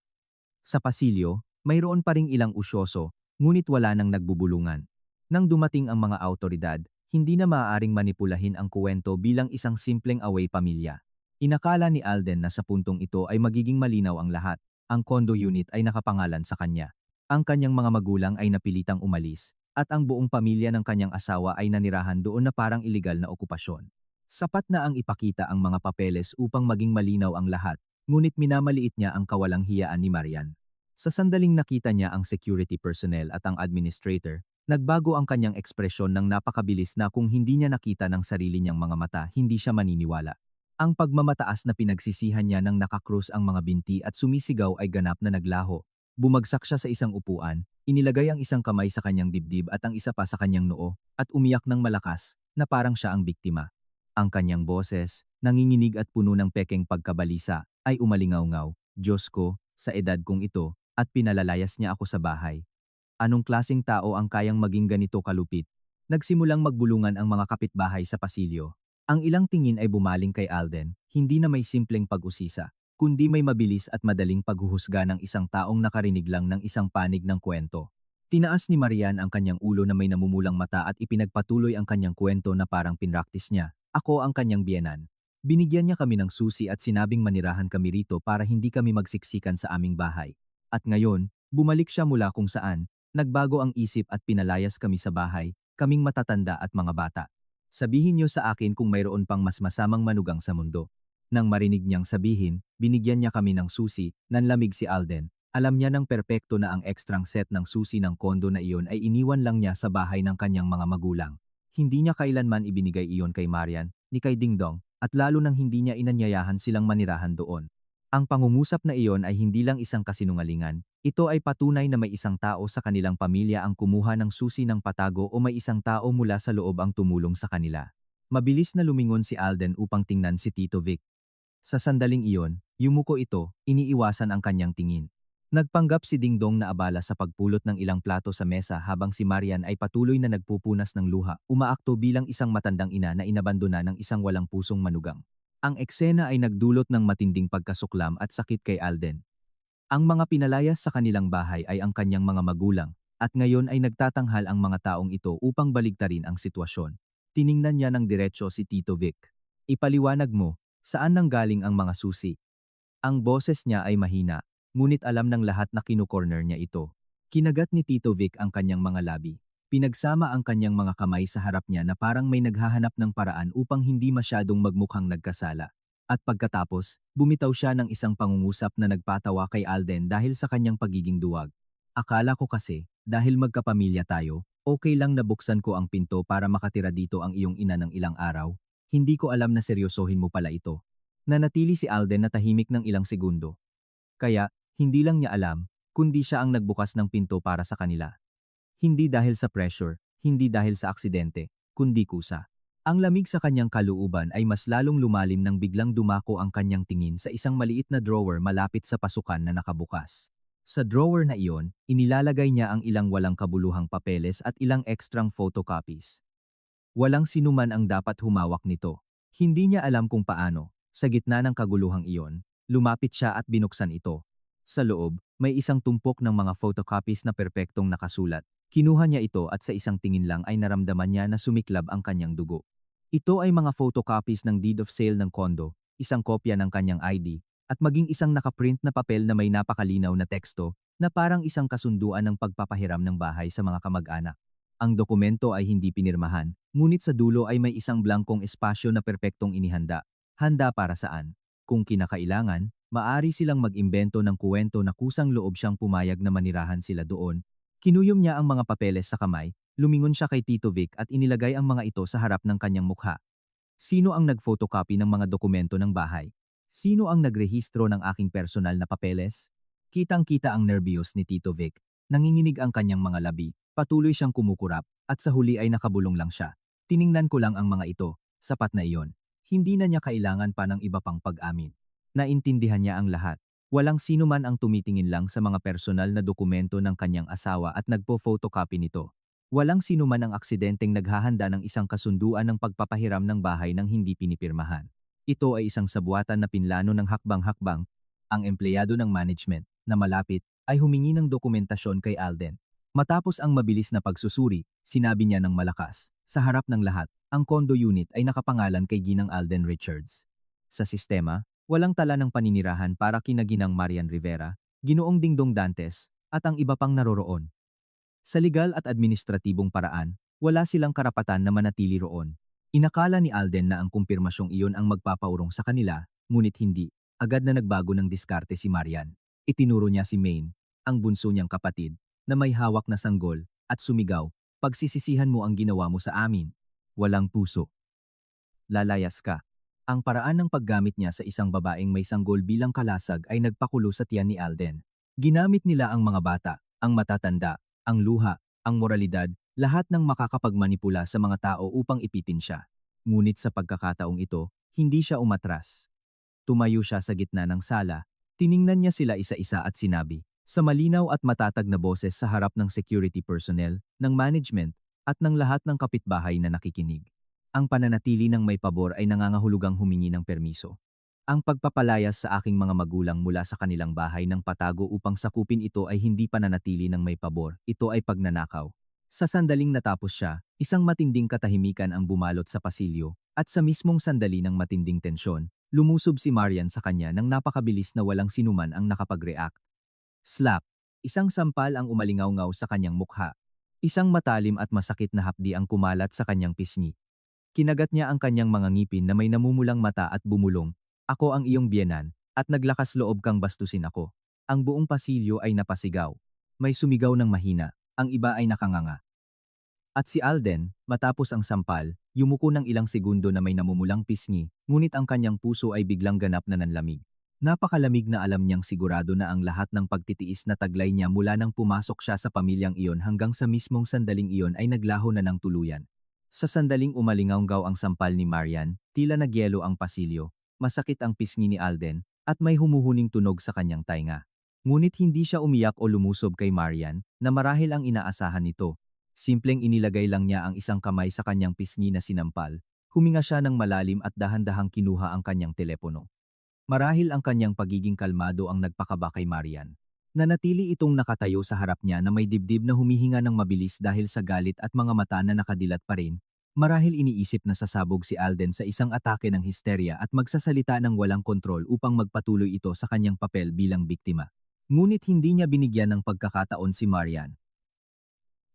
Sa pasilyo, mayroon pa ring ilang usyoso, ngunit wala nang nagbubulungan. Nang dumating ang mga awtoridad, hindi na maaaring manipulahin ang kuwento bilang isang simpleng away pamilya. Inakala ni Alden na sa puntong ito ay magiging malinaw ang lahat. Ang condo unit ay nakapangalan sa kanya. Ang kanyang mga magulang ay napilitang umalis, at ang buong pamilya ng kanyang asawa ay nanirahan doon na parang iligal na okupasyon. Sapat na ang ipakita ang mga papeles upang maging malinaw ang lahat, ngunit minamaliit niya ang kawalang hiyaan ni Marian. Sa sandaling nakita niya ang security personnel at ang administrator, nagbago ang kanyang ekspresyon ng napakabilis na kung hindi niya nakita ng sarili niyang mga mata, hindi siya maniniwala. Ang pagmamataas na pinagsisihan niya nang nakakrus ang mga binti at sumisigaw ay ganap na naglaho. Bumagsak siya sa isang upuan, inilagay ang isang kamay sa kanyang dibdib at ang isa pa sa kanyang noo, at umiyak ng malakas, na parang siya ang biktima. Ang kanyang boses, nanginginig at puno ng pekeng pagkabalisa, ay umalingaw-ngaw, "Diyos ko, sa edad kong ito, at pinalalayas niya ako sa bahay. Anong klaseng tao ang kayang maging ganito kalupit?" Nagsimulang magbulungan ang mga kapitbahay sa pasilyo. Ang ilang tingin ay bumaling kay Alden, hindi na may simpleng pag-usisa, kundi may mabilis at madaling paghuhusga ng isang taong nakarinig lang ng isang panig ng kwento. Tinaas ni Marian ang kanyang ulo na may namumulang mata at ipinagpatuloy ang kanyang kwento na parang pinraktis niya. "Ako ang kanyang biyenan. Binigyan niya kami ng susi at sinabing manirahan kami rito para hindi kami magsiksikan sa aming bahay. At ngayon, bumalik siya mula kung saan. Nagbago ang isip at pinalayas kami sa bahay, kaming matatanda at mga bata. Sabihin niyo sa akin kung mayroon pang mas masamang manugang sa mundo." Nang marinig niyang sabihin, binigyan niya kami ng susi, nanlamig si Alden. Alam niya ng perpekto na ang ekstrang set ng susi ng kondo na iyon ay iniwan lang niya sa bahay ng kanyang mga magulang. Hindi niya kailanman ibinigay iyon kay Marian, ni kay Dingdong, at lalo nang hindi niya inanyayahan silang manirahan doon. Ang pangungusap na iyon ay hindi lang isang kasinungalingan, ito ay patunay na may isang tao sa kanilang pamilya ang kumuha ng susi ng patago o may isang tao mula sa loob ang tumulong sa kanila. Mabilis na lumingon si Alden upang tingnan si Tito Vic. Sa sandaling iyon, yumuko ito, iniiwasan ang kanyang tingin. Nagpanggap si Dingdong na abala sa pagpulot ng ilang plato sa mesa habang si Marian ay patuloy na nagpupunas ng luha, umaakto bilang isang matandang ina na inabandona ng isang walang pusong manugang. Ang eksena ay nagdulot ng matinding pagkasuklam at sakit kay Alden. Ang mga pinalayas sa kanilang bahay ay ang kanyang mga magulang, at ngayon ay nagtatanghal ang mga taong ito upang baligtarin ang sitwasyon. Tiningnan niya ng diretsyo si Tito Vic. Ipaliwanag mo, saan nanggaling ang mga susi? Ang boses niya ay mahina, ngunit alam ng lahat na kino-corner niya ito. Kinagat ni Tito Vic ang kanyang mga labi. Pinagsama ang kanyang mga kamay sa harap niya na parang may naghahanap ng paraan upang hindi masyadong magmukhang nagkasala. At pagkatapos, bumitaw siya ng isang pangungusap na nagpatawa kay Alden dahil sa kanyang pagiging duwag. Akala ko kasi, dahil magkapamilya tayo, okay lang na buksan ko ang pinto para makatira dito ang iyong ina ng ilang araw. Hindi ko alam na seryosohin mo pala ito. Nanatili si Alden na tahimik ng ilang segundo. Kaya, hindi lang niya alam, kundi siya ang nagbukas ng pinto para sa kanila. Hindi dahil sa pressure, hindi dahil sa aksidente, kundi kusa. Ang lamig sa kanyang kalooban ay mas lalong lumalim nang biglang dumako ang kanyang tingin sa isang maliit na drawer malapit sa pasukan na nakabukas. Sa drawer na iyon, inilalagay niya ang ilang walang kabuluhang papeles at ilang ekstrang photocopies. Walang sinuman ang dapat humawak nito. Hindi niya alam kung paano. Sa gitna ng kaguluhang iyon, lumapit siya at binuksan ito. Sa loob, may isang tumpok ng mga photocopies na perpektong nakasulat. Kinuha niya ito at sa isang tingin lang ay naramdaman niya na sumiklab ang kanyang dugo. Ito ay mga photocopies ng deed of sale ng kondo, isang kopya ng kanyang ID, at maging isang nakaprint na papel na may napakalinaw na teksto na parang isang kasunduan ng pagpapahiram ng bahay sa mga kamag-anak. Ang dokumento ay hindi pinirmahan, ngunit sa dulo ay may isang blankong espasyo na perpektong inihanda. Handa para saan? Kung kinakailangan, maari silang mag-imbento ng kuwento na kusang loob siyang pumayag na manirahan sila doon. Kinuyom niya ang mga papeles sa kamay, lumingon siya kay Tito Vic at inilagay ang mga ito sa harap ng kanyang mukha. Sino ang nag-photocopy ng mga dokumento ng bahay? Sino ang nagrehistro ng aking personal na papeles? Kitang-kita ang nervyos ni Tito Vic. Nanginginig ang kanyang mga labi, patuloy siyang kumukurap, at sa huli ay nakabulong lang siya. Tiningnan ko lang ang mga ito, sapat na iyon. Hindi na niya kailangan pa ng iba pang pag-amin. Naintindihan niya ang lahat. Walang sino man ang tumitingin lang sa mga personal na dokumento ng kanyang asawa at nagpo-photocopy nito. Walang sino man ang aksidenteng naghahanda ng isang kasunduan ng pagpapahiram ng bahay ng hindi pinipirmahan. Ito ay isang sabuatan na pinlano ng hakbang-hakbang. Ang empleyado ng management, na malapit, ay humingi ng dokumentasyon kay Alden. Matapos ang mabilis na pagsusuri, sinabi niya ng malakas, sa harap ng lahat, ang condo unit ay nakapangalan kay Ginang Alden Richards. Sa sistema, walang tala ng paninirahan para kina Ginang Marian Rivera, Ginoong Dingdong Dantes, at ang iba pang naroroon. Sa legal at administratibong paraan, wala silang karapatan na manatili roon. Inakala ni Alden na ang kumpirmasyong iyon ang magpapaurong sa kanila, ngunit hindi. Agad na nagbago ng diskarte si Marian. Itinuro niya si Maine, ang bunso niyang kapatid, na may hawak na sanggol, at sumigaw, "Pagsisisihan mo ang ginawa mo sa amin. Walang puso. Lalayas ka." Ang paraan ng paggamit niya sa isang babaeng may sanggol bilang kalasag ay nagpakulo sa tiyan ni Alden. Ginamit nila ang mga bata, ang matatanda, ang luha, ang moralidad, lahat ng makakapagmanipula sa mga tao upang ipitin siya. Ngunit sa pagkakataong ito, hindi siya umatras. Tumayo siya sa gitna ng sala, tiningnan niya sila isa-isa at sinabi, sa malinaw at matatag na boses sa harap ng security personnel, ng management, at ng lahat ng kapitbahay na nakikinig. Ang pananatili ng may pabor ay nangangahulugang humingi ng permiso. Ang pagpapalayas sa aking mga magulang mula sa kanilang bahay ng patago upang sakupin ito ay hindi pananatili ng may pabor, ito ay pagnanakaw. Sa sandaling natapos siya, isang matinding katahimikan ang bumalot sa pasilyo, at sa mismong sandali ng matinding tensyon, lumusob si Marian sa kanya nang napakabilis na walang sinuman ang nakapag-react. Slap! Isang sampal ang umalingaw-ngaw sa kanyang mukha. Isang matalim at masakit na hapdi ang kumalat sa kanyang pisngi. Kinagat niya ang kanyang mga ngipin na may namumulang mata at bumulong, "Ako ang iyong biyenan, at naglakas loob kang bastusin ako." Ang buong pasilyo ay napasigaw. May sumigaw ng mahina, ang iba ay nakanganga. At si Alden, matapos ang sampal, yumuko ng ilang segundo na may namumulang pisngi, ngunit ang kanyang puso ay biglang ganap na nanlamig. Napakalamig na alam niyang sigurado na ang lahat ng pagtitiis na taglay niya mula nang pumasok siya sa pamilyang iyon hanggang sa mismong sandaling iyon ay naglaho na ng tuluyan. Sa sandaling umalingaw-ngaw ang sampal ni Marian, tila nagyelo ang pasilyo, masakit ang pisngi ni Alden, at may humuhuning tunog sa kanyang tainga. Ngunit hindi siya umiyak o lumusob kay Marian, na marahil ang inaasahan nito. Simpleng inilagay lang niya ang isang kamay sa kanyang pisngi na sinampal, huminga siya ng malalim at dahan-dahang kinuha ang kanyang telepono. Marahil ang kanyang pagiging kalmado ang nagpakaba kay Marian. Nanatili itong nakatayo sa harap niya na may dibdib na humihinga ng mabilis dahil sa galit at mga mata na nakadilat pa rin. Marahil iniisip na sasabog si Alden sa isang atake ng histerya at magsasalita ng walang kontrol upang magpatuloy ito sa kanyang papel bilang biktima. Ngunit hindi niya binigyan ng pagkakataon si Marian.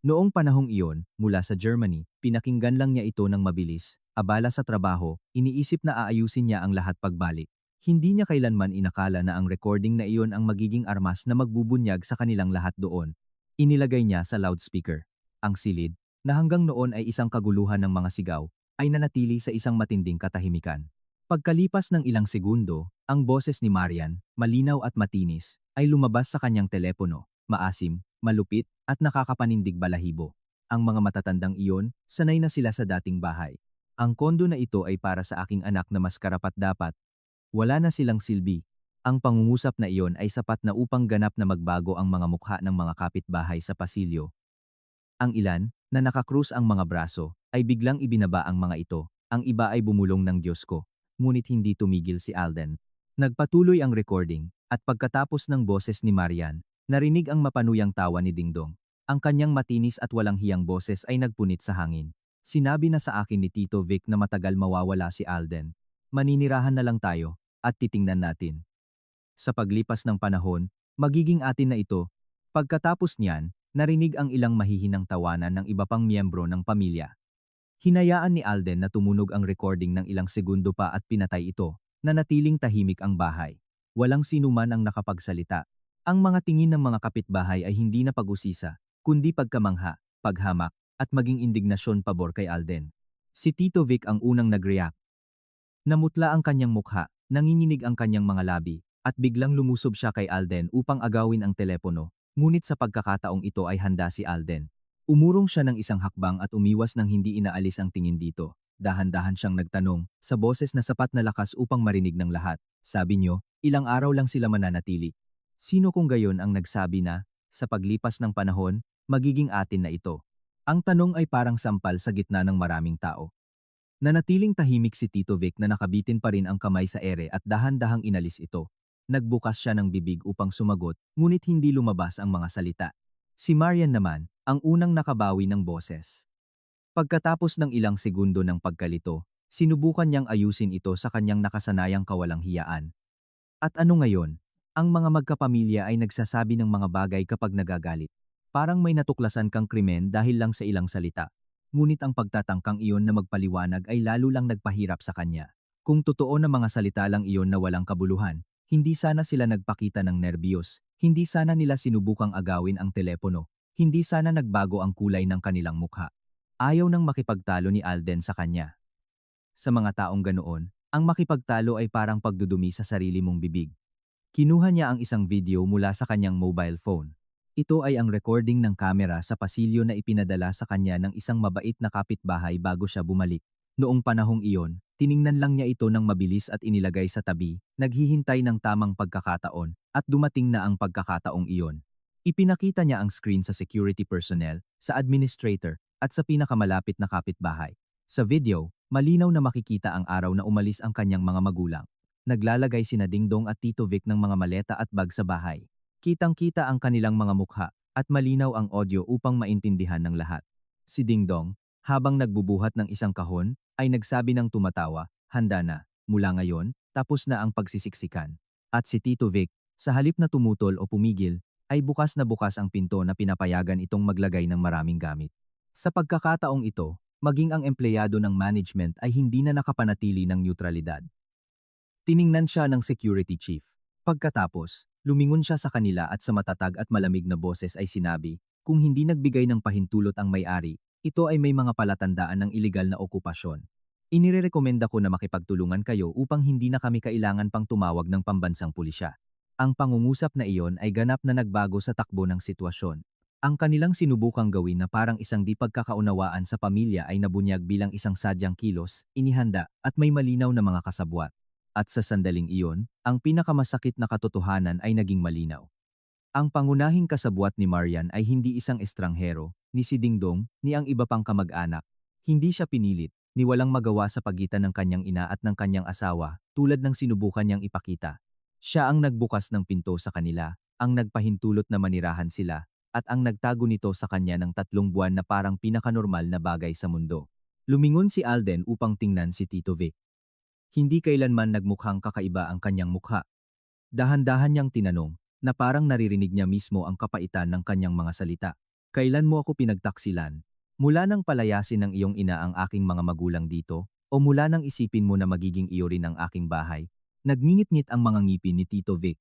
Noong panahong iyon, mula sa Germany, pinakinggan lang niya ito ng mabilis. Abala sa trabaho, iniisip na aayusin niya ang lahat pagbalik. Hindi niya kailanman inakala na ang recording na iyon ang magiging armas na magbubunyag sa kanilang lahat doon. Inilagay niya sa loudspeaker. Ang silid, na hanggang noon ay isang kaguluhan ng mga sigaw, ay nanatili sa isang matinding katahimikan. Pagkalipas ng ilang segundo, ang boses ni Marian, malinaw at matinis, ay lumabas sa kanyang telepono, maasim, malupit, at nakakapanindig balahibo. Ang mga matatandang iyon, sanay na sila sa dating bahay. Ang kondo na ito ay para sa aking anak na mas karapat-dapat. Wala na silang silbi. Ang pangungusap na iyon ay sapat na upang ganap na magbago ang mga mukha ng mga kapitbahay sa pasilyo. Ang ilan, na nakakrus ang mga braso, ay biglang ibinaba ang mga ito. Ang iba ay bumulong ng Diyos ko. Ngunit hindi tumigil si Alden. Nagpatuloy ang recording, at pagkatapos ng boses ni Marian, narinig ang mapanuyang tawa ni Dingdong. Ang kanyang matinis at walang hiyang boses ay nagpunit sa hangin. Sinabi na sa akin ni Tito Vic na matagal mawawala si Alden. Maninirahan na lang tayo, at titingnan natin. Sa paglipas ng panahon, magiging atin na ito. Pagkatapos niyan, narinig ang ilang mahihinang tawanan ng iba pang miyembro ng pamilya. Hinayaan ni Alden na tumunog ang recording ng ilang segundo pa at pinatay ito, na natiling tahimik ang bahay. Walang sinuman ang nakapagsalita. Ang mga tingin ng mga kapitbahay ay hindi na pag-usisa, kundi pagkamangha, paghamak, at maging indignasyon pabor kay Alden. Si Tito Vic ang unang nag-react. Namutla ang kanyang mukha, nanginginig ang kanyang mga labi, at biglang lumusob siya kay Alden upang agawin ang telepono, ngunit sa pagkakataong ito ay handa si Alden. Umurong siya ng isang hakbang at umiwas nang hindi inaalis ang tingin dito. Dahan-dahan siyang nagtanong, sa boses na sapat na lakas upang marinig ng lahat. Sabi niyo, ilang araw lang sila mananatili. Sino kung gayon ang nagsabi na, sa paglipas ng panahon, magiging atin na ito? Ang tanong ay parang sampal sa gitna ng maraming tao. Nanatiling tahimik si Tito Vic na nakabitin pa rin ang kamay sa ere at dahan-dahang inalis ito. Nagbukas siya ng bibig upang sumagot, ngunit hindi lumabas ang mga salita. Si Marian naman, ang unang nakabawi ng boses. Pagkatapos ng ilang segundo ng pagkalito, sinubukan niyang ayusin ito sa kanyang nakasanayang kawalang hiyaan. At ano ngayon? Ang mga magkapamilya ay nagsasabi ng mga bagay kapag nagagalit. Parang may natuklasan kang krimen dahil lang sa ilang salita. Ngunit ang pagtatangkang iyon na magpaliwanag ay lalo lang nagpahirap sa kanya. Kung totoo na mga salita lang iyon na walang kabuluhan, hindi sana sila nagpakita ng nerbiyos, hindi sana nila sinubukang agawin ang telepono, hindi sana nagbago ang kulay ng kanilang mukha. Ayaw nang makipagtalo ni Alden sa kanya. Sa mga taong ganoon, ang makipagtalo ay parang pagdudumi sa sarili mong bibig. Kinuha niya ang isang video mula sa kanyang mobile phone. Ito ay ang recording ng kamera sa pasilyo na ipinadala sa kanya ng isang mabait na kapitbahay bago siya bumalik. Noong panahong iyon, tiningnan lang niya ito ng mabilis at inilagay sa tabi, naghihintay ng tamang pagkakataon, at dumating na ang pagkakataong iyon. Ipinakita niya ang screen sa security personnel, sa administrator, at sa pinakamalapit na kapitbahay. Sa video, malinaw na makikita ang araw na umalis ang kanyang mga magulang. Naglalagay sina Dingdong at Tito Vic ng mga maleta at bag sa bahay. Kitang-kita ang kanilang mga mukha, at malinaw ang audio upang maintindihan ng lahat. Si Dingdong, habang nagbubuhat ng isang kahon, ay nagsabi ng tumatawa, handa na, mula ngayon, tapos na ang pagsisiksikan. At si Tito Vic, sa halip na tumutol o pumigil, ay bukas na bukas ang pinto na pinapayagan itong maglagay ng maraming gamit. Sa pagkakataong ito, maging ang empleyado ng management ay hindi na nakapanatili ng neutralidad. Tiningnan siya ng security chief. Pagkatapos, lumingon siya sa kanila at sa matatag at malamig na boses ay sinabi, kung hindi nagbigay ng pahintulot ang may-ari, ito ay may mga palatandaan ng iligal na okupasyon. Inirerekomenda ko na makipagtulungan kayo upang hindi na kami kailangan pang tumawag ng pambansang pulisya. Ang pangungusap na iyon ay ganap na nagbago sa takbo ng sitwasyon. Ang kanilang sinubukang gawin na parang isang di pagkakaunawaan sa pamilya ay nabunyag bilang isang sadyang kilos, inihanda, at may malinaw na mga kasabwat. At sa sandaling iyon, ang pinakamasakit na katotohanan ay naging malinaw. Ang pangunahing kasabwat ni Marian ay hindi isang estranghero, ni si Dingdong, ni ang iba pang kamag-anak. Hindi siya pinilit, ni walang magawa sa pagitan ng kanyang ina at ng kanyang asawa, tulad ng sinubukan niyang ipakita. Siya ang nagbukas ng pinto sa kanila, ang nagpahintulot na manirahan sila, at ang nagtago nito sa kanya ng 3 buwan na parang pinakanormal na bagay sa mundo. Lumingon si Alden upang tingnan si Tito Vic. Hindi kailanman nagmukhang kakaiba ang kanyang mukha. Dahan-dahan niyang tinanong, na parang naririnig niya mismo ang kapaitan ng kanyang mga salita. Kailan mo ako pinagtaksilan? Mula nang palayasin ng iyong ina ang aking mga magulang dito, o mula nang isipin mo na magiging iyo rin ang aking bahay? Nagngingit-ngit ang mga ngipin ni Tito Vic.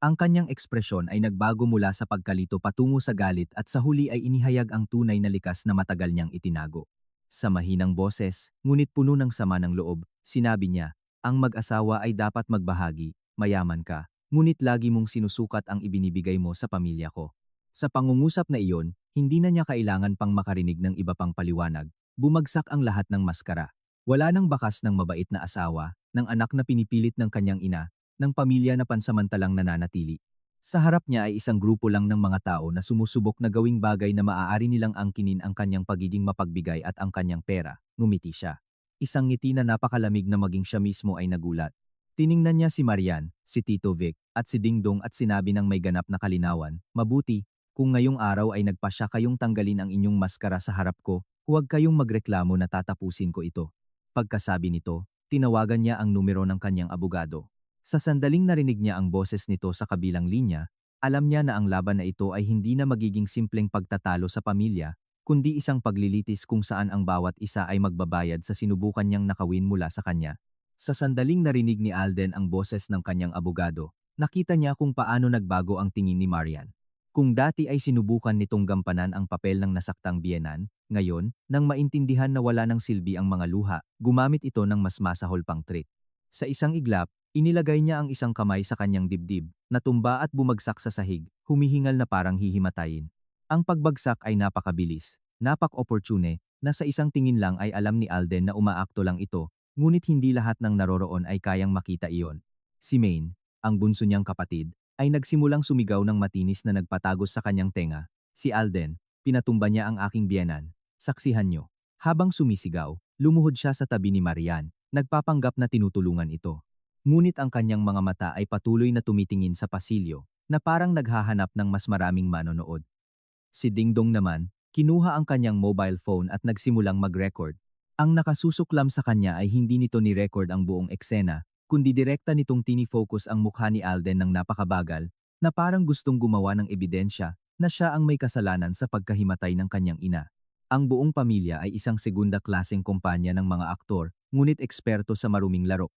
Ang kanyang ekspresyon ay nagbago mula sa pagkalito patungo sa galit at sa huli ay inihayag ang tunay na likas na matagal niyang itinago. Sa mahinang boses, ngunit puno ng sama ng loob, sinabi niya, ang mag-asawa ay dapat magbahagi, mayaman ka, ngunit lagi mong sinusukat ang ibinibigay mo sa pamilya ko. Sa pangungusap na iyon, hindi na niya kailangan pang makarinig ng iba pang paliwanag. Bumagsak ang lahat ng maskara. Wala nang bakas ng mabait na asawa, ng anak na pinipilit ng kanyang ina, ng pamilya na pansamantalang nananatili. Sa harap niya ay isang grupo lang ng mga tao na sumusubok na gawing bagay na maaari nilang angkinin ang kanyang pagiging mapagbigay at ang kanyang pera. Ngumiti siya. Isang ngiti na napakalamig na maging siya mismo ay nagulat. Tiningnan niya si Marian, si Tito Vic, at si Dingdong at sinabi ng may ganap na kalinawan, mabuti, kung ngayong araw ay nagpasya kayong tanggalin ang inyong maskara sa harap ko, huwag kayong magreklamo na tatapusin ko ito. Pagkasabi nito, tinawagan niya ang numero ng kanyang abogado. Sa sandaling narinig niya ang boses nito sa kabilang linya, alam niya na ang laban na ito ay hindi na magiging simpleng pagtatalo sa pamilya, kundi isang paglilitis kung saan ang bawat isa ay magbabayad sa sinubukan niyang nakawin mula sa kanya. Sa sandaling narinig ni Alden ang boses ng kanyang abogado, nakita niya kung paano nagbago ang tingin ni Marian. Kung dati ay sinubukan nitong gampanan ang papel ng nasaktang biyenan, ngayon, nang maintindihan na wala ng silbi ang mga luha, gumamit ito ng mas masahol pang trik. Sa isang iglap, inilagay niya ang isang kamay sa kanyang dibdib, natumba at bumagsak sa sahig, humihingal na parang hihimatayin. Ang pagbagsak ay napakabilis, napak-opportune, na sa isang tingin lang ay alam ni Alden na umaakto lang ito, ngunit hindi lahat ng naroroon ay kayang makita iyon. Si Maine, ang bunso niyang kapatid, ay nagsimulang sumigaw ng matinis na nagpatagos sa kanyang tenga. Si Alden, pinatumba niya ang aking biyenan. Saksihan niyo. Habang sumisigaw, lumuhod siya sa tabi ni Marian, nagpapanggap na tinutulungan ito. Ngunit ang kanyang mga mata ay patuloy na tumitingin sa pasilyo, na parang naghahanap ng mas maraming manonood. Si Dingdong naman, kinuha ang kanyang mobile phone at nagsimulang mag-record. Ang nakasusuklam sa kanya ay hindi nito ni-record ang buong eksena, kundi direkta nitong tinifocus ang mukha ni Alden ng napakabagal, na parang gustong gumawa ng ebidensya na siya ang may kasalanan sa pagkahimatay ng kanyang ina. Ang buong pamilya ay isang segunda-klaseng kumpanya ng mga aktor, ngunit eksperto sa maruming laro.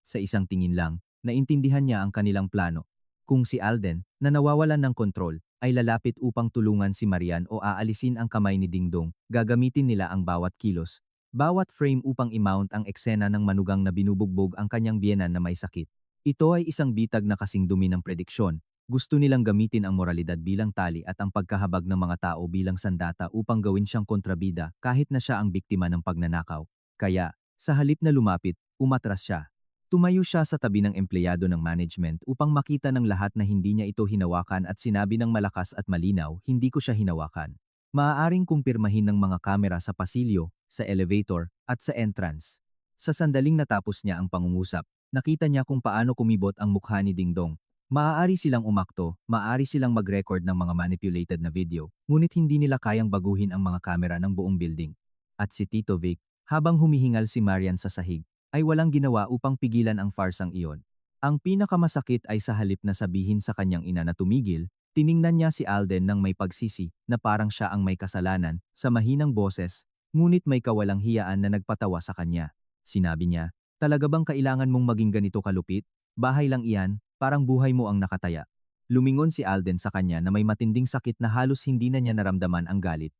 Sa isang tingin lang, naintindihan niya ang kanilang plano. Kung si Alden, na nawawalan ng kontrol, ay lalapit upang tulungan si Marian o aalisin ang kamay ni Dingdong, gagamitin nila ang bawat kilos, bawat frame upang i-mount ang eksena ng manugang na binubugbog ang kanyang biyenan na may sakit. Ito ay isang bitag na kasing dumi ng prediksyon. Gusto nilang gamitin ang moralidad bilang tali at ang pagkahabag ng mga tao bilang sandata upang gawin siyang kontrabida kahit na siya ang biktima ng pagnanakaw. Kaya, sa halip na lumapit, umatras siya. Tumayo siya sa tabi ng empleyado ng management upang makita ng lahat na hindi niya ito hinawakan at sinabi ng malakas at malinaw, hindi ko siya hinawakan. Maaaring kumpirmahin ng mga kamera sa pasilyo, sa elevator, at sa entrance. Sa sandaling natapos niya ang pangungusap, nakita niya kung paano kumibot ang mukha ni Dingdong. Maaari silang umakto, maaari silang mag-record ng mga manipulated na video, ngunit hindi nila kayang baguhin ang mga kamera ng buong building. At si Tito Vic, habang humihingal si Marian sa sahig, ay walang ginawa upang pigilan ang farsang iyon. Ang pinakamasakit ay sa halip na sabihin sa kanyang ina na tumigil, tiningnan niya si Alden ng may pagsisi na parang siya ang may kasalanan, sa mahinang boses, ngunit may kawalang hiyaan na nagpatawa sa kanya. Sinabi niya, talaga bang kailangan mong maging ganito kalupit? Bahay lang iyan, parang buhay mo ang nakataya. Lumingon si Alden sa kanya na may matinding sakit na halos hindi na niya naramdaman ang galit.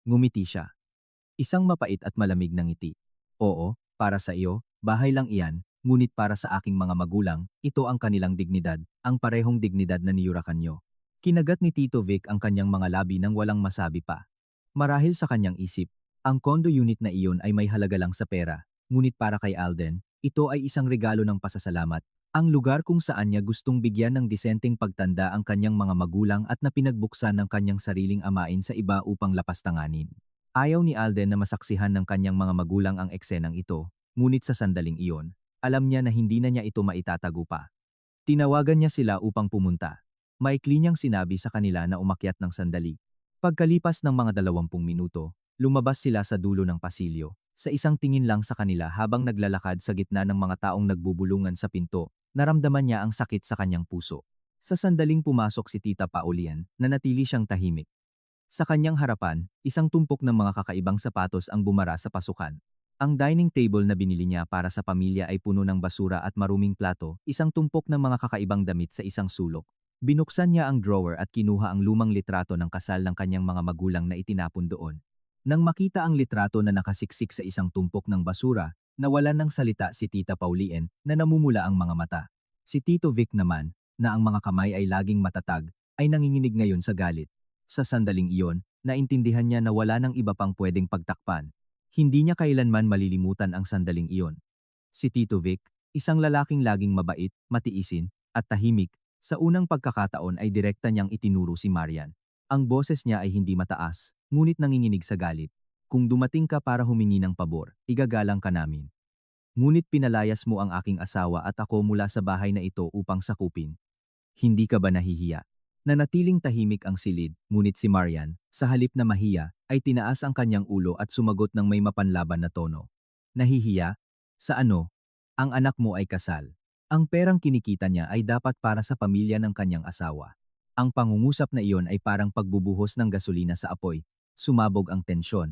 Ngumiti siya. Isang mapait at malamig na ngiti. Oo, para sa iyo, bahay lang iyan, ngunit para sa aking mga magulang, ito ang kanilang dignidad, ang parehong dignidad na niyurakan nyo. Kinagat ni Tito Vic ang kanyang mga labi nang walang masabi pa. Marahil sa kanyang isip, ang condo unit na iyon ay may halaga lang sa pera, ngunit para kay Alden, ito ay isang regalo ng pasasalamat, ang lugar kung saan niya gustong bigyan ng disenteng pagtanda ang kanyang mga magulang at na pinagbuksan ng kanyang sariling amain sa iba upang lapastanganin. Ayaw ni Alden na masaksihan ng kanyang mga magulang ang eksenang ito, ngunit sa sandaling iyon, alam niya na hindi na niya ito maitatago pa. Tinawagan niya sila upang pumunta. Maikli niyang sinabi sa kanila na umakyat ng sandali. Pagkalipas ng mga 20 minuto, Lumabas sila sa dulo ng pasilyo. Sa isang tingin lang sa kanila habang naglalakad sa gitna ng mga taong nagbubulungan sa pinto, naramdaman niya ang sakit sa kanyang puso. Sa sandaling pumasok si Tita Paulian, nanatili siyang tahimik. Sa kanyang harapan, isang tumpok ng mga kakaibang sapatos ang bumara sa pasukan. Ang dining table na binili niya para sa pamilya ay puno ng basura at maruming plato, isang tumpok ng mga kakaibang damit sa isang sulok. Binuksan niya ang drawer at kinuha ang lumang litrato ng kasal ng kanyang mga magulang na itinapon doon. Nang makita ang litrato na nakasiksik sa isang tumpok ng basura, nawalan ng salita si Tita Paulien na namumula ang mga mata. Si Tito Vic naman, na ang mga kamay ay laging matatag, ay nanginginig ngayon sa galit. Sa sandaling iyon, naintindihan niya na wala nang iba pang pwedeng pagtakpan. Hindi niya kailanman malilimutan ang sandaling iyon. Si Tito Vic, isang lalaking laging mabait, matiisin, at tahimik, sa unang pagkakataon ay direkta niyang itinuro si Marian. Ang boses niya ay hindi mataas, ngunit nanginginig sa galit. Kung dumating ka para humingi ng pabor, igagalang ka namin. Ngunit pinalayas mo ang aking asawa at ako mula sa bahay na ito upang sakupin. Hindi ka ba nahihiya? Nanatiling tahimik ang silid, ngunit si Marian, sa halip na mahiya, ay tinaas ang kanyang ulo at sumagot ng may mapanlaban na tono. Nahihiya? Sa ano? Ang anak mo ay kasal. Ang perang kinikita niya ay dapat para sa pamilya ng kanyang asawa. Ang pangungusap na iyon ay parang pagbubuhos ng gasolina sa apoy. Sumabog ang tensyon.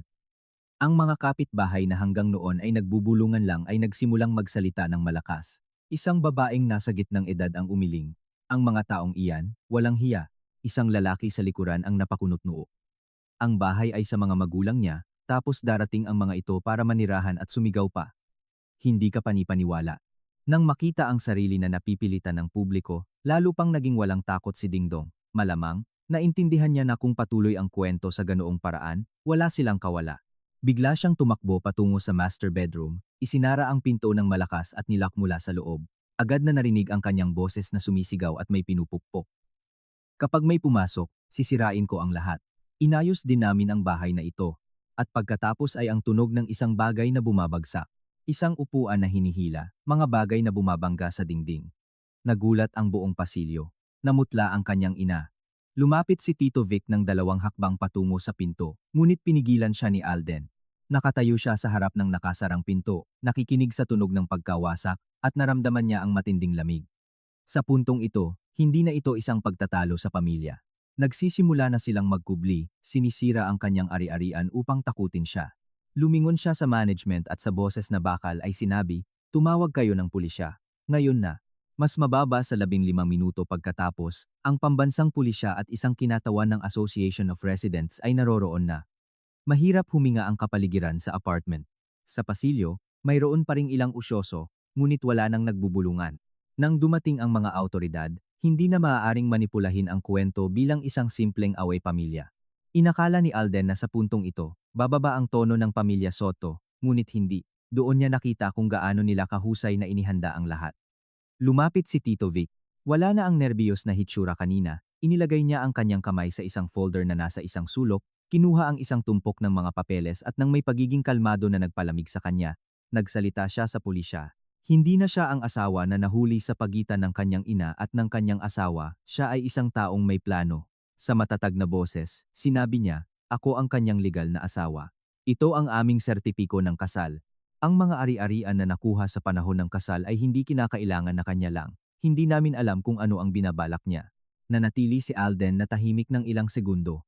Ang mga kapitbahay na hanggang noon ay nagbubulungan lang ay nagsimulang magsalita ng malakas. Isang babaeng nasa gitnang edad ang umiling. Ang mga taong iyan, walang hiya. Isang lalaki sa likuran ang napakunot-noo. Ang bahay ay sa mga magulang niya, tapos darating ang mga ito para manirahan at sumigaw pa. Hindi ka panipaniwala. Nang makita ang sarili na napipilitan ng publiko, lalo pang naging walang takot si Dingdong. Malamang, naintindihan niya na kung patuloy ang kwento sa ganoong paraan, wala silang kawala. Bigla siyang tumakbo patungo sa master bedroom, isinara ang pinto ng malakas at nilak mula sa loob. Agad na narinig ang kanyang boses na sumisigaw at may pinupukpok. Kapag may pumasok, sisirain ko ang lahat. Inayos din namin ang bahay na ito. At pagkatapos ay ang tunog ng isang bagay na bumabagsak. Isang upuan na hinihila, mga bagay na bumabangga sa dingding. Nagulat ang buong pasilyo. Namutla ang kanyang ina. Lumapit si Tito Vic ng 2 hakbang patungo sa pinto, ngunit pinigilan siya ni Alden. Nakatayo siya sa harap ng nakasarang pinto, nakikinig sa tunog ng pagkawasak, at naramdaman niya ang matinding lamig. Sa puntong ito, hindi na ito isang pagtatalo sa pamilya. Nagsisimula na silang magkubli, sinisira ang kanyang ari-arian upang takutin siya. Lumingon siya sa management at sa boses na bakal ay sinabi, tumawag kayo ng pulisya. Ngayon na. Mas mababa sa 15 minuto pagkatapos, ang pambansang pulisya at isang kinatawan ng Association of Residents ay naroroon na. Mahirap huminga ang kapaligiran sa apartment. Sa pasilyo, mayroon pa ring ilang usyoso, ngunit wala nang nagbubulungan. Nang dumating ang mga autoridad, hindi na maaaring manipulahin ang kwento bilang isang simpleng away pamilya. Inakala ni Alden na sa puntong ito, bababa ang tono ng pamilya Soto, ngunit hindi. Doon niya nakita kung gaano nila kahusay na inihanda ang lahat. Lumapit si Tito Vic. Wala na ang nerbiyos na hitsura kanina, inilagay niya ang kanyang kamay sa isang folder na nasa isang sulok, kinuha ang isang tumpok ng mga papeles at nang may pagiging kalmado na nagpalamig sa kanya, nagsalita siya sa pulisya. Hindi na siya ang asawa na nahuli sa pagitan ng kanyang ina at ng kanyang asawa, siya ay isang taong may plano. Sa matatag na boses, sinabi niya, ako ang kanyang legal na asawa. Ito ang aming sertipiko ng kasal. Ang mga ari-arian na nakuha sa panahon ng kasal ay hindi kinakailangan na kanya lang. Hindi namin alam kung ano ang binabalak niya. Nanatili si Alden na tahimik ng ilang segundo.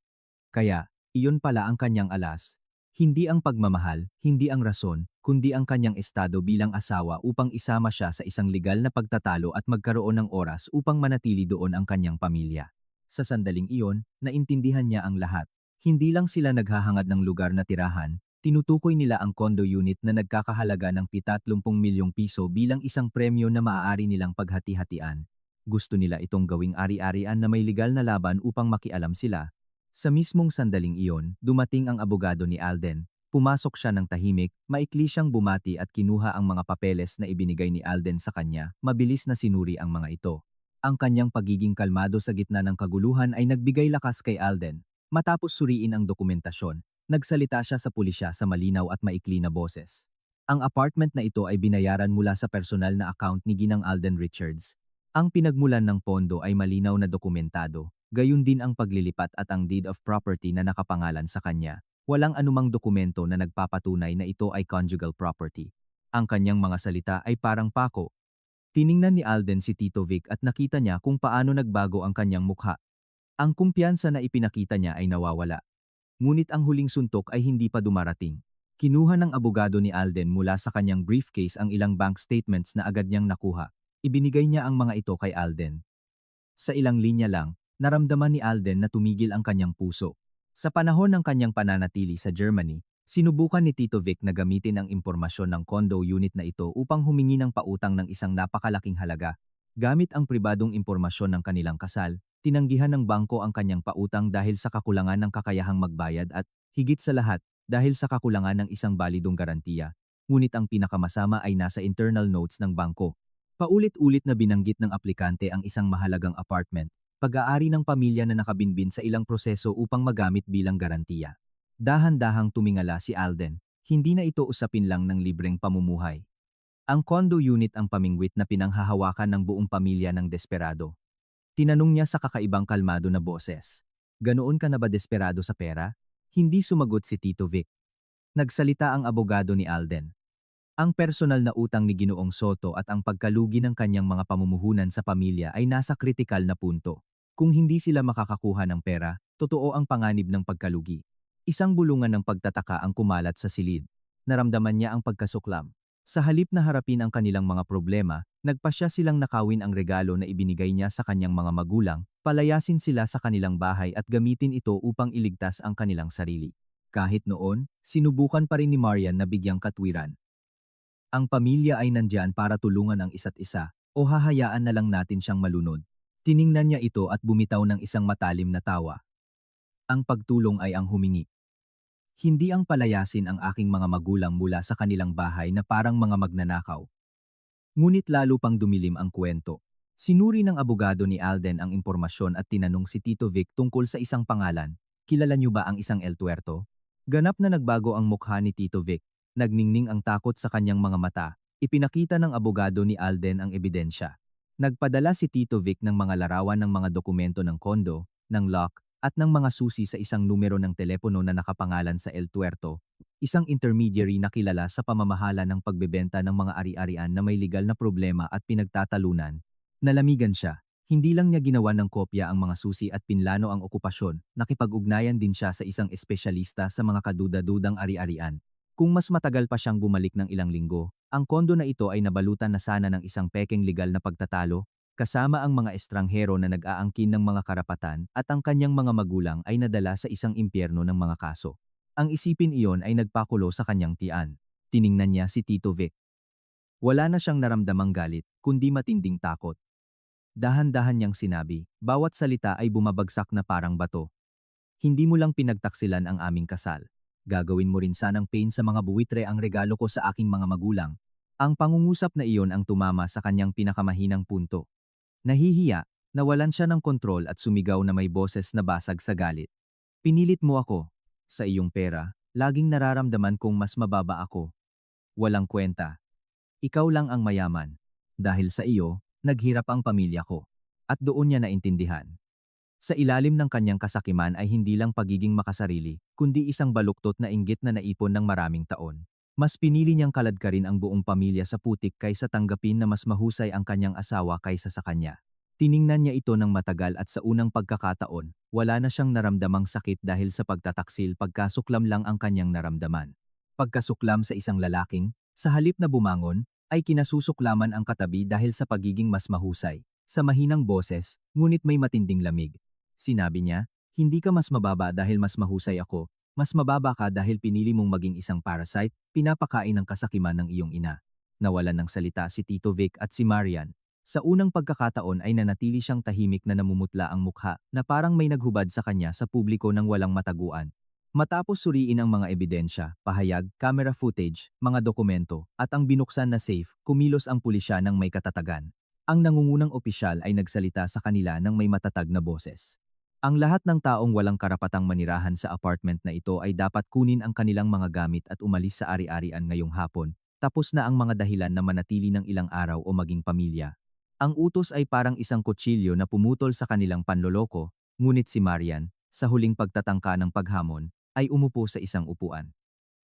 Kaya, iyon pala ang kanyang alas. Hindi ang pagmamahal, hindi ang rason, kundi ang kanyang estado bilang asawa upang isama siya sa isang legal na pagtatalo at magkaroon ng oras upang manatili doon ang kanyang pamilya. Sa sandaling iyon, naintindihan niya ang lahat. Hindi lang sila naghahangad ng lugar na tirahan, tinutukoy nila ang condo unit na nagkakahalaga ng 70 milyong piso bilang isang premyo na maaari nilang paghati-hatian. Gusto nila itong gawing ari-arian na may legal na laban upang makialam sila. Sa mismong sandaling iyon, dumating ang abogado ni Alden. Pumasok siya ng tahimik, maikli siyang bumati at kinuha ang mga papeles na ibinigay ni Alden sa kanya, mabilis na sinuri ang mga ito. Ang kanyang pagiging kalmado sa gitna ng kaguluhan ay nagbigay lakas kay Alden. Matapos suriin ang dokumentasyon, nagsalita siya sa pulisya sa malinaw at maikli na boses. Ang apartment na ito ay binayaran mula sa personal na account ni Ginang Alden Richards. Ang pinagmulan ng pondo ay malinaw na dokumentado, gayon din ang paglilipat at ang deed of property na nakapangalan sa kanya. Walang anumang dokumento na nagpapatunay na ito ay conjugal property. Ang kanyang mga salita ay parang pako. Tiningnan ni Alden si Tito Vic at nakita niya kung paano nagbago ang kanyang mukha. Ang kumpiyansa na ipinakita niya ay nawawala. Ngunit ang huling suntok ay hindi pa dumarating. Kinuha ng abogado ni Alden mula sa kanyang briefcase ang ilang bank statements na agad niyang nakuha. Ibinigay niya ang mga ito kay Alden. Sa ilang linya lang, naramdaman ni Alden na tumigil ang kanyang puso. Sa panahon ng kanyang pananatili sa Germany, sinubukan ni Tito Vic na gamitin ang impormasyon ng condo unit na ito upang humingi ng pautang ng isang napakalaking halaga. Gamit ang pribadong impormasyon ng kanilang kasal, tinanggihan ng bangko ang kanyang pautang dahil sa kakulangan ng kakayahang magbayad at, higit sa lahat, dahil sa kakulangan ng isang balidong garantiya. Ngunit ang pinakamasama ay nasa internal notes ng bangko. Paulit-ulit na binanggit ng aplikante ang isang mahalagang apartment, pag-aari ng pamilya na nakabinbin sa ilang proseso upang magamit bilang garantiya. Dahan-dahang tumingala si Alden, hindi na ito usapin lang ng libreng pamumuhay. Ang condo unit ang pamingwit na pinanghahawakan ng buong pamilya ng desperado. Tinanong niya sa kakaibang kalmado na boses, "Ganoon ka na ba desperado sa pera?" Hindi sumagot si Tito Vic. Nagsalita ang abogado ni Alden. Ang personal na utang ni Ginoong Soto at ang pagkalugi ng kanyang mga pamumuhunan sa pamilya ay nasa kritikal na punto. Kung hindi sila makakakuha ng pera, totoo ang panganib ng pagkalugi. Isang bulungan ng pagtataka ang kumalat sa silid. Naramdaman niya ang pagkasuklam. Sa halip na harapin ang kanilang mga problema, nagpasya silang nakawin ang regalo na ibinigay niya sa kanyang mga magulang, palayasin sila sa kanilang bahay at gamitin ito upang iligtas ang kanilang sarili. Kahit noon, sinubukan pa rin ni Marian na bigyang katwiran. Ang pamilya ay nandyan para tulungan ang isa't isa, o hahayaan na lang natin siyang malunod. Tiningnan niya ito at bumitaw ng isang matalim na tawa. Ang pagtulong ay ang humingi. Hindi ang palayasin ang aking mga magulang mula sa kanilang bahay na parang mga magnanakaw. Ngunit lalo pang dumilim ang kwento. Sinuri ng abogado ni Alden ang impormasyon at tinanong si Tito Vic tungkol sa isang pangalan. "Kilala niyo ba ang isang El Tuerto?" Ganap na nagbago ang mukha ni Tito Vic. Nagningning ang takot sa kanyang mga mata. Ipinakita ng abogado ni Alden ang ebidensya. Nagpadala si Tito Vic ng mga larawan ng mga dokumento ng kondo, ng lock, at ng mga susi sa isang numero ng telepono na nakapangalan sa El Tuerto, isang intermediary na kilala sa pamamahala ng pagbebenta ng mga ari-arian na may legal na problema at pinagtatalunan. Nalamigan siya. Hindi lang niya ginawa ng kopya ang mga susi at pinlano ang okupasyon, nakipag-ugnayan din siya sa isang espesyalista sa mga kaduda-dudang ari-arian. Kung mas matagal pa siyang bumalik ng ilang linggo, ang kondo na ito ay nabalutan na sana ng isang pekeng legal na pagtatalo, kasama ang mga estranghero na nag-aangkin ng mga karapatan at ang kanyang mga magulang ay nadala sa isang impyerno ng mga kaso. Ang isipin iyon ay nagpakulo sa kanyang tiyan. Tiningnan niya si Tito Vic. Wala na siyang naramdamang galit, kundi matinding takot. Dahan-dahan niyang sinabi, "Bawat salita ay bumabagsak na parang bato. Hindi mo lang pinagtaksilan ang aming kasal. Gagawin mo rin sanang pain sa mga buwitre ang regalo ko sa aking mga magulang." Ang pangungusap na iyon ang tumama sa kanyang pinakamahinang punto. Nahihiya, nawalan siya ng kontrol at sumigaw na may boses na basag sa galit. "Pinilit mo ako. Sa iyong pera, laging nararamdaman kong mas mababa ako. Walang kwenta. Ikaw lang ang mayaman. Dahil sa iyo, naghirap ang pamilya ko." At doon niya naintindihan. Sa ilalim ng kanyang kasakiman ay hindi lang pagiging makasarili, kundi isang baluktot na inggit na naipon ng maraming taon. Mas pinili niyang kaladkarin ang buong pamilya sa putik kaysa tanggapin na mas mahusay ang kanyang asawa kaysa sa kanya. Tiningnan niya ito ng matagal at sa unang pagkakataon, wala na siyang naramdamang sakit dahil sa pagtataksil, pagkasuklam lang ang kanyang naramdaman. Pagkasuklam sa isang lalaking, sa halip na bumangon, ay kinasusuklaman ang katabi dahil sa pagiging mas mahusay. Sa mahinang boses, ngunit may matinding lamig. Sinabi niya, "Hindi ka mas mababa dahil mas mahusay ako. Mas mababa ka dahil pinili mong maging isang parasite, pinapakain ng kasakiman ng iyong ina." Nawalan ng salita si Tito Vic at si Marian. Sa unang pagkakataon ay nanatili siyang tahimik na namumutla ang mukha na parang may naghubad sa kanya sa publiko ng walang mataguan. Matapos suriin ang mga ebidensya, pahayag, camera footage, mga dokumento, at ang binuksan na safe, kumilos ang pulisya ng may katatagan. Ang nangungunang opisyal ay nagsalita sa kanila ng may matatag na boses. Ang lahat ng taong walang karapatang manirahan sa apartment na ito ay dapat kunin ang kanilang mga gamit at umalis sa ari-arian ngayong hapon. Tapos na ang mga dahilan na manatili ng ilang araw o maging pamilya. Ang utos ay parang isang kutsilyo na pumutol sa kanilang panloloko, ngunit si Marian, sa huling pagtatangka ng paghamon, ay umupo sa isang upuan.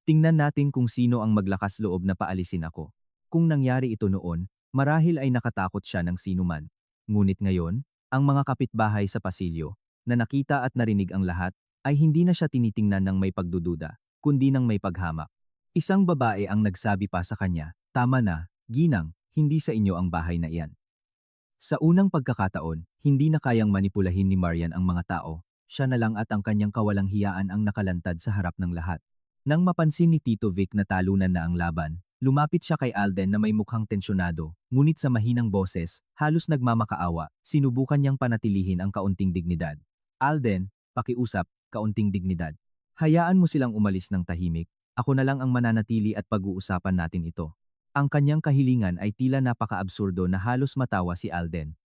Tingnan natin kung sino ang maglakas loob na paalisin ako. Kung nangyari ito noon, marahil ay nakatakot siya ng sinuman. Ngunit ngayon, ang mga kapitbahay sa pasilyo, na nakita at narinig ang lahat, ay hindi na siya tinitingnan ng may pagdududa, kundi ng may paghamak. Isang babae ang nagsabi pa sa kanya, "Tama na, ginang, hindi sa inyo ang bahay na iyan." Sa unang pagkakataon, hindi na kayang manipulahin ni Marian ang mga tao, siya na lang at ang kanyang kawalang hiyaan ang nakalantad sa harap ng lahat. Nang mapansin ni Tito Vic na talunan na ang laban, lumapit siya kay Alden na may mukhang tensyonado, ngunit sa mahinang boses, halos nagmamakaawa, sinubukan niyang panatilihin ang kaunting dignidad. "Alden, pakiusap, kaunting dignidad. Hayaan mo silang umalis ng tahimik, ako na lang ang mananatili at pag-uusapan natin ito." Ang kanyang kahilingan ay tila napaka-absurdo na halos matawa si Alden.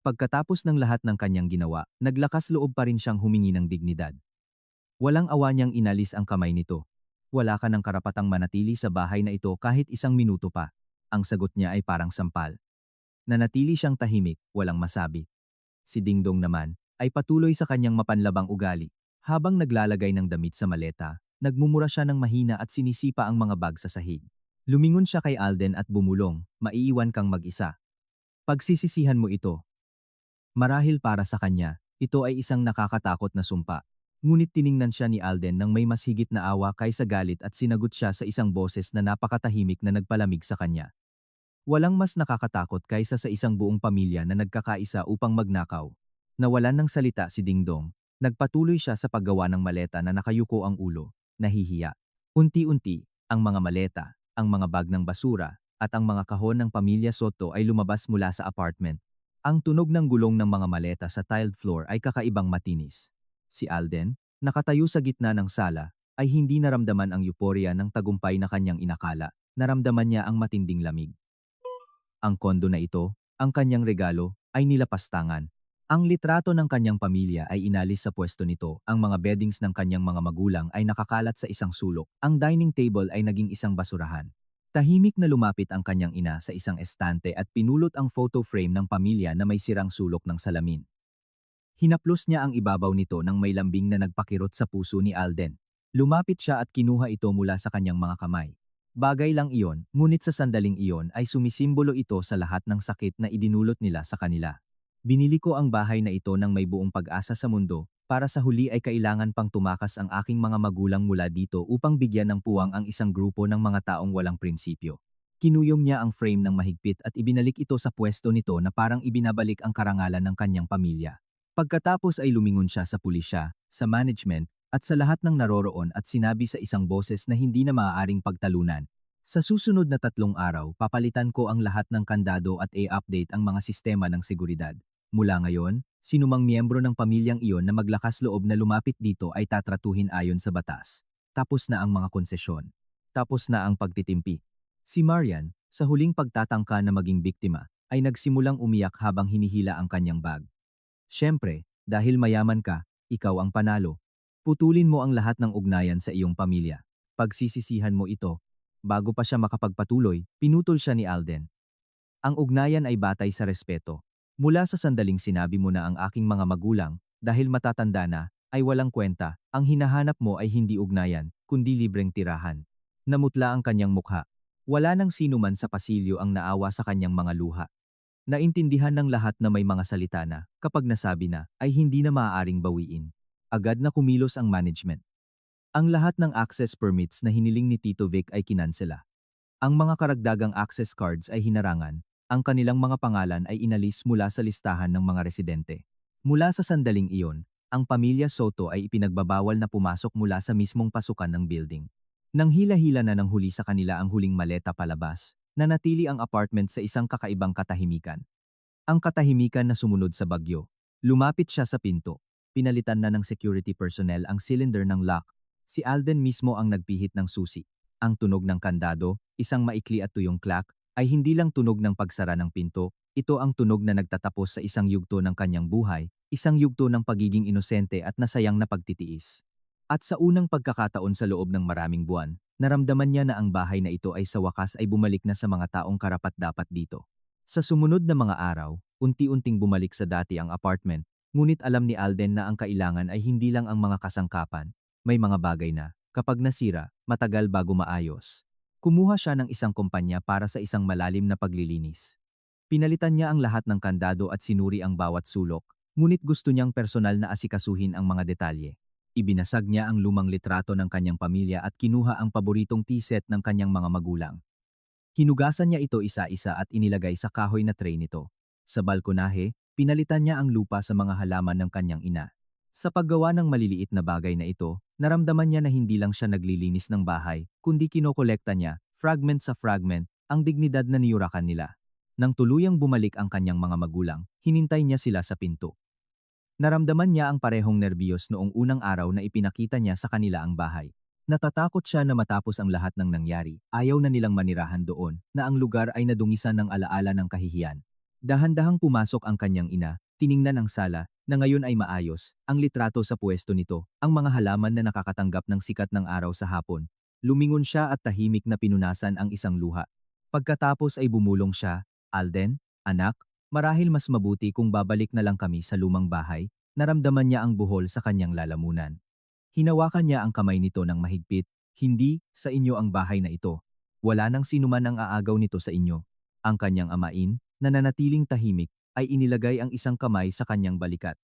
Pagkatapos ng lahat ng kanyang ginawa, naglakas loob pa rin siyang humingi ng dignidad. Walang awa niyang inalis ang kamay nito. "Wala ka ng karapatang manatili sa bahay na ito kahit isang minuto pa." Ang sagot niya ay parang sampal. Nanatili siyang tahimik, walang masabi. Si Dingdong naman, ay patuloy sa kanyang mapanlabang ugali. Habang naglalagay ng damit sa maleta, nagmumura siya ng mahina at sinisipa ang mga bag sa sahig. Lumingon siya kay Alden at bumulong, "Maiiwan kang mag-isa. Pagsisisihan mo ito." Marahil para sa kanya, ito ay isang nakakatakot na sumpa. Ngunit tiningnan siya ni Alden ng may mas higit na awa kaysa galit at sinagot siya sa isang boses na napakatahimik na nagpalamig sa kanya. Walang mas nakakatakot kaysa sa isang buong pamilya na nagkakaisa upang magnakaw. Nawalan ng salita si Dingdong. Nagpatuloy siya sa paggawa ng maleta na nakayuko ang ulo, nahihiya. Unti-unti, ang mga maleta, ang mga bag ng basura, at ang mga kahon ng pamilya Soto ay lumabas mula sa apartment. Ang tunog ng gulong ng mga maleta sa tiled floor ay kakaibang matinis. Si Alden, nakatayo sa gitna ng sala, ay hindi naramdaman ang euporya ng tagumpay na kanyang inakala, naramdaman niya ang matinding lamig. Ang kondo na ito, ang kanyang regalo, ay nilapastangan. Ang litrato ng kanyang pamilya ay inalis sa pwesto nito, ang mga beddings ng kanyang mga magulang ay nakakalat sa isang sulok, ang dining table ay naging isang basurahan. Tahimik na lumapit ang kanyang ina sa isang estante at pinulot ang photo frame ng pamilya na may sirang sulok ng salamin. Hinaplos niya ang ibabaw nito nang may lambing na nagpakirot sa puso ni Alden. Lumapit siya at kinuha ito mula sa kanyang mga kamay. Bagay lang iyon, ngunit sa sandaling iyon ay sumisimbolo ito sa lahat ng sakit na idinulot nila sa kanila. "Binili ko ang bahay na ito ng may buong pag-asa sa mundo, para sa huli ay kailangan pang tumakas ang aking mga magulang mula dito upang bigyan ng puwang ang isang grupo ng mga taong walang prinsipyo." Kinuyom niya ang frame ng mahigpit at ibinalik ito sa pwesto nito na parang ibinabalik ang karangalan ng kanyang pamilya. Pagkatapos ay lumingon siya sa pulisya, sa management, at sa lahat ng naroroon at sinabi sa isang boses na hindi na maaaring pagtalunan, "Sa susunod na 3 araw, papalitan ko ang lahat ng kandado at i-update ang mga sistema ng seguridad. Mula ngayon, sinumang miyembro ng pamilyang iyon na maglakas loob na lumapit dito ay tatratuhin ayon sa batas. Tapos na ang mga konsesyon. Tapos na ang pagtitimpi." Si Marian, sa huling pagtatangka na maging biktima, ay nagsimulang umiyak habang hinihila ang kanyang bag. "Siyempre, dahil mayaman ka, ikaw ang panalo. Putulin mo ang lahat ng ugnayan sa iyong pamilya. Pagsisisihan mo ito." Bago pa siya makapagpatuloy, pinutol siya ni Alden. "Ang ugnayan ay batay sa respeto. Mula sa sandaling sinabi mo na ang aking mga magulang, dahil matatanda na, ay walang kwenta, ang hinahanap mo ay hindi ugnayan, kundi libreng tirahan." Namutla ang kanyang mukha. Wala nang sino man sa pasilyo ang naawa sa kanyang mga luha. Naintindihan ng lahat na may mga salita na, kapag nasabi na, ay hindi na maaaring bawiin. Agad na kumilos ang management. Ang lahat ng access permits na hiniling ni Tito Vic ay kinansela. Ang mga karagdagang access cards ay hinarangan, ang kanilang mga pangalan ay inalis mula sa listahan ng mga residente. Mula sa sandaling iyon, ang pamilya Soto ay ipinagbabawal na pumasok mula sa mismong pasukan ng building. Nang hila-hila na ng huli sa kanila ang huling maleta palabas, nanatili ang apartment sa isang kakaibang katahimikan. Ang katahimikan na sumunod sa bagyo. Lumapit siya sa pinto. Pinalitan na ng security personnel ang cylinder ng lock. Si Alden mismo ang nagpihit ng susi. Ang tunog ng kandado, isang maikli at tuyong clack, ay hindi lang tunog ng pagsara ng pinto, ito ang tunog na nagtatapos sa isang yugto ng kanyang buhay, isang yugto ng pagiging inosente at nasayang na pagtitiis. At sa unang pagkakataon sa loob ng maraming buwan, naramdaman niya na ang bahay na ito ay sa wakas ay bumalik na sa mga taong karapat-dapat dito. Sa sumunod na mga araw, unti-unting bumalik sa dati ang apartment, ngunit alam ni Alden na ang kailangan ay hindi lang ang mga kasangkapan, May mga bagay na, kapag nasira, matagal bago maayos. Kumuha siya ng isang kumpanya para sa isang malalim na paglilinis. Pinalitan niya ang lahat ng kandado at sinuri ang bawat sulok, ngunit gusto niyang personal na asikasuhin ang mga detalye. Ibinasag niya ang lumang litrato ng kanyang pamilya at kinuha ang paboritong tea set ng kanyang mga magulang. Hinugasan niya ito isa-isa at inilagay sa kahoy na tray nito. Sa balkonahe, pinalitan niya ang lupa sa mga halaman ng kanyang ina. Sa paggawa ng maliliit na bagay na ito, naramdaman niya na hindi lang siya naglilinis ng bahay, kundi kinokolekta niya, fragment sa fragment, ang dignidad na niyurakan nila. Nang tuluyang bumalik ang kanyang mga magulang, hinintay niya sila sa pinto. Naramdaman niya ang parehong nerbiyos noong unang araw na ipinakita niya sa kanila ang bahay. Natatakot siya na matapos ang lahat ng nangyari, ayaw na nilang manirahan doon, na ang lugar ay nadungisan ng alaala ng kahihiyan. Dahan-dahang pumasok ang kanyang ina, tiningnan ang sala, na ngayon ay maayos, ang litrato sa pwesto nito, ang mga halaman na nakakatanggap ng sikat ng araw sa hapon. Lumingon siya at tahimik na pinunasan ang isang luha. Pagkatapos ay bumulong siya, "Alden, anak, marahil mas mabuti kung babalik na lang kami sa lumang bahay." Naramdaman niya ang buhol sa kanyang lalamunan. Hinawakan niya ang kamay nito ng mahigpit. "Hindi, sa inyo ang bahay na ito. Wala nang sinuman ang aagaw nito sa inyo." Ang kanyang amain, na nanatiling tahimik, ay inilagay ang isang kamay sa kanyang balikat.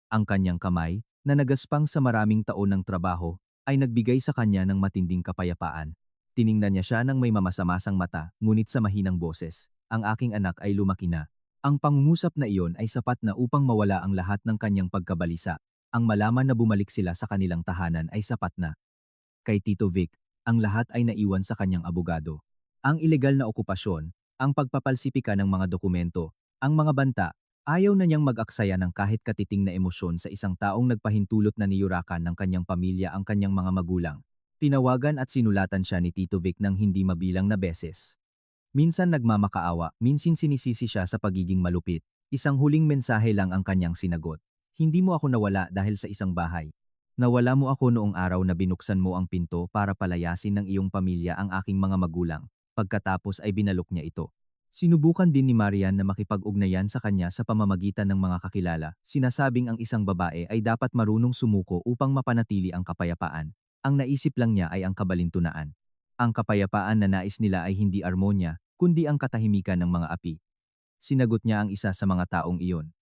Ang kanyang kamay, na nagaspang sa maraming taon ng trabaho, ay nagbigay sa kanya ng matinding kapayapaan. Tiningnan niya siya ng may mamasa-masang mata, ngunit sa mahinang boses. "Ang aking anak ay lumaki na." Ang pangungusap na iyon ay sapat na upang mawala ang lahat ng kanyang pagkabalisa. Ang malaman na bumalik sila sa kanilang tahanan ay sapat na. Kay Tito Vic, ang lahat ay naiwan sa kanyang abogado. Ang ilegal na okupasyon, ang pagpapalsipika ng mga dokumento, ang mga banta, ayaw na niyang mag-aksaya ng kahit katiting na emosyon sa isang taong nagpahintulot na niyurakan ng kanyang pamilya ang kanyang mga magulang. Tinawagan at sinulatan siya ni Tito Vic ng hindi mabilang na beses. Minsan nagmamakaawa, minsan sinisisi siya sa pagiging malupit. Isang huling mensahe lang ang kanyang sinagot. "Hindi mo ako nawala dahil sa isang bahay. Nawala mo ako noong araw na binuksan mo ang pinto para palayasin ng iyong pamilya ang aking mga magulang." Pagkatapos ay binalok niya ito. Sinubukan din ni Marian na makipag-ugnayan sa kanya sa pamamagitan ng mga kakilala, sinasabing ang isang babae ay dapat marunong sumuko upang mapanatili ang kapayapaan. Ang naisip lang niya ay ang kabalintunaan. Ang kapayapaan na nais nila ay hindi armonya, kundi ang katahimikan ng mga api. Sinagot niya ang isa sa mga taong iyon.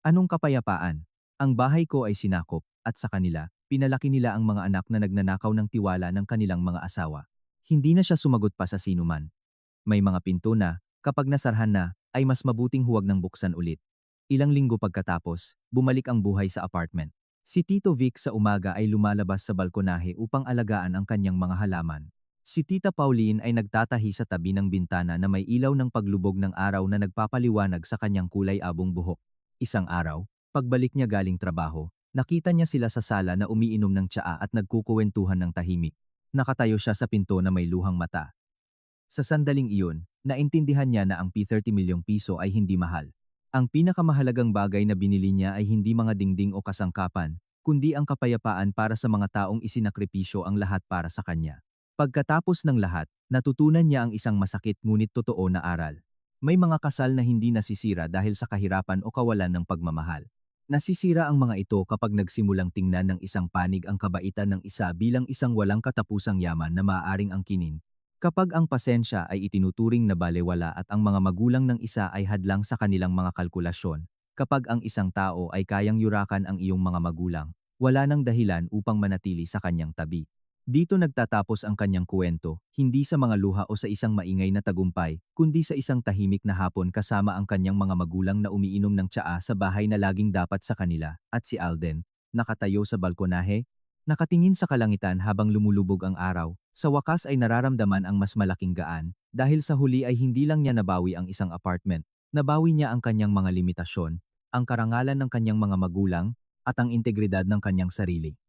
"Anong kapayapaan? Ang bahay ko ay sinakop, at sa kanila, pinalaki nila ang mga anak na nagnanakaw ng tiwala ng kanilang mga asawa." Hindi na siya sumagot pa sa sinuman. May mga pinto na, kapag nasarhan na, ay mas mabuting huwag nang buksan ulit. Ilang linggo pagkatapos, bumalik ang buhay sa apartment. Si Tito Vic sa umaga ay lumalabas sa balkonahe upang alagaan ang kanyang mga halaman. Si Tita Pauline ay nagtatahi sa tabi ng bintana na may ilaw ng paglubog ng araw na nagpapaliwanag sa kanyang kulay abong buhok. Isang araw, pagbalik niya galing trabaho, nakita niya sila sa sala na umiinom ng tsaa at nagkukuwentuhan ng tahimik. Nakatayo siya sa pinto na may luhang mata. Sa sandaling iyon, naintindihan niya na ang P30 milyong piso ay hindi mahal. Ang pinakamahalagang bagay na binili niya ay hindi mga dingding o kasangkapan, kundi ang kapayapaan para sa mga taong isinakripisyo ang lahat para sa kanya. Pagkatapos ng lahat, natutunan niya ang isang masakit ngunit totoo na aral. May mga kasal na hindi nasisira dahil sa kahirapan o kawalan ng pagmamahal. Nasisira ang mga ito kapag nagsimulang tingnan ng isang panig ang kabaitan ng isa bilang isang walang katapusang yaman na maaaring angkinin. Kapag ang pasensya ay itinuturing na balewala at ang mga magulang ng isa ay hadlang sa kanilang mga kalkulasyon, kapag ang isang tao ay kayang yurakan ang iyong mga magulang, wala nang dahilan upang manatili sa kanyang tabi. Dito nagtatapos ang kanyang kwento, hindi sa mga luha o sa isang maingay na tagumpay, kundi sa isang tahimik na hapon kasama ang kanyang mga magulang na umiinom ng tsaa sa bahay na laging dapat sa kanila, at si Alden, nakatayo sa balkonahe, nakatingin sa kalangitan habang lumulubog ang araw. Sa wakas ay nararamdaman ang mas malaking gaan, dahil sa huli ay hindi lang niya nabawi ang isang apartment, nabawi niya ang kanyang mga limitasyon, ang karangalan ng kanyang mga magulang, at ang integridad ng kanyang sarili.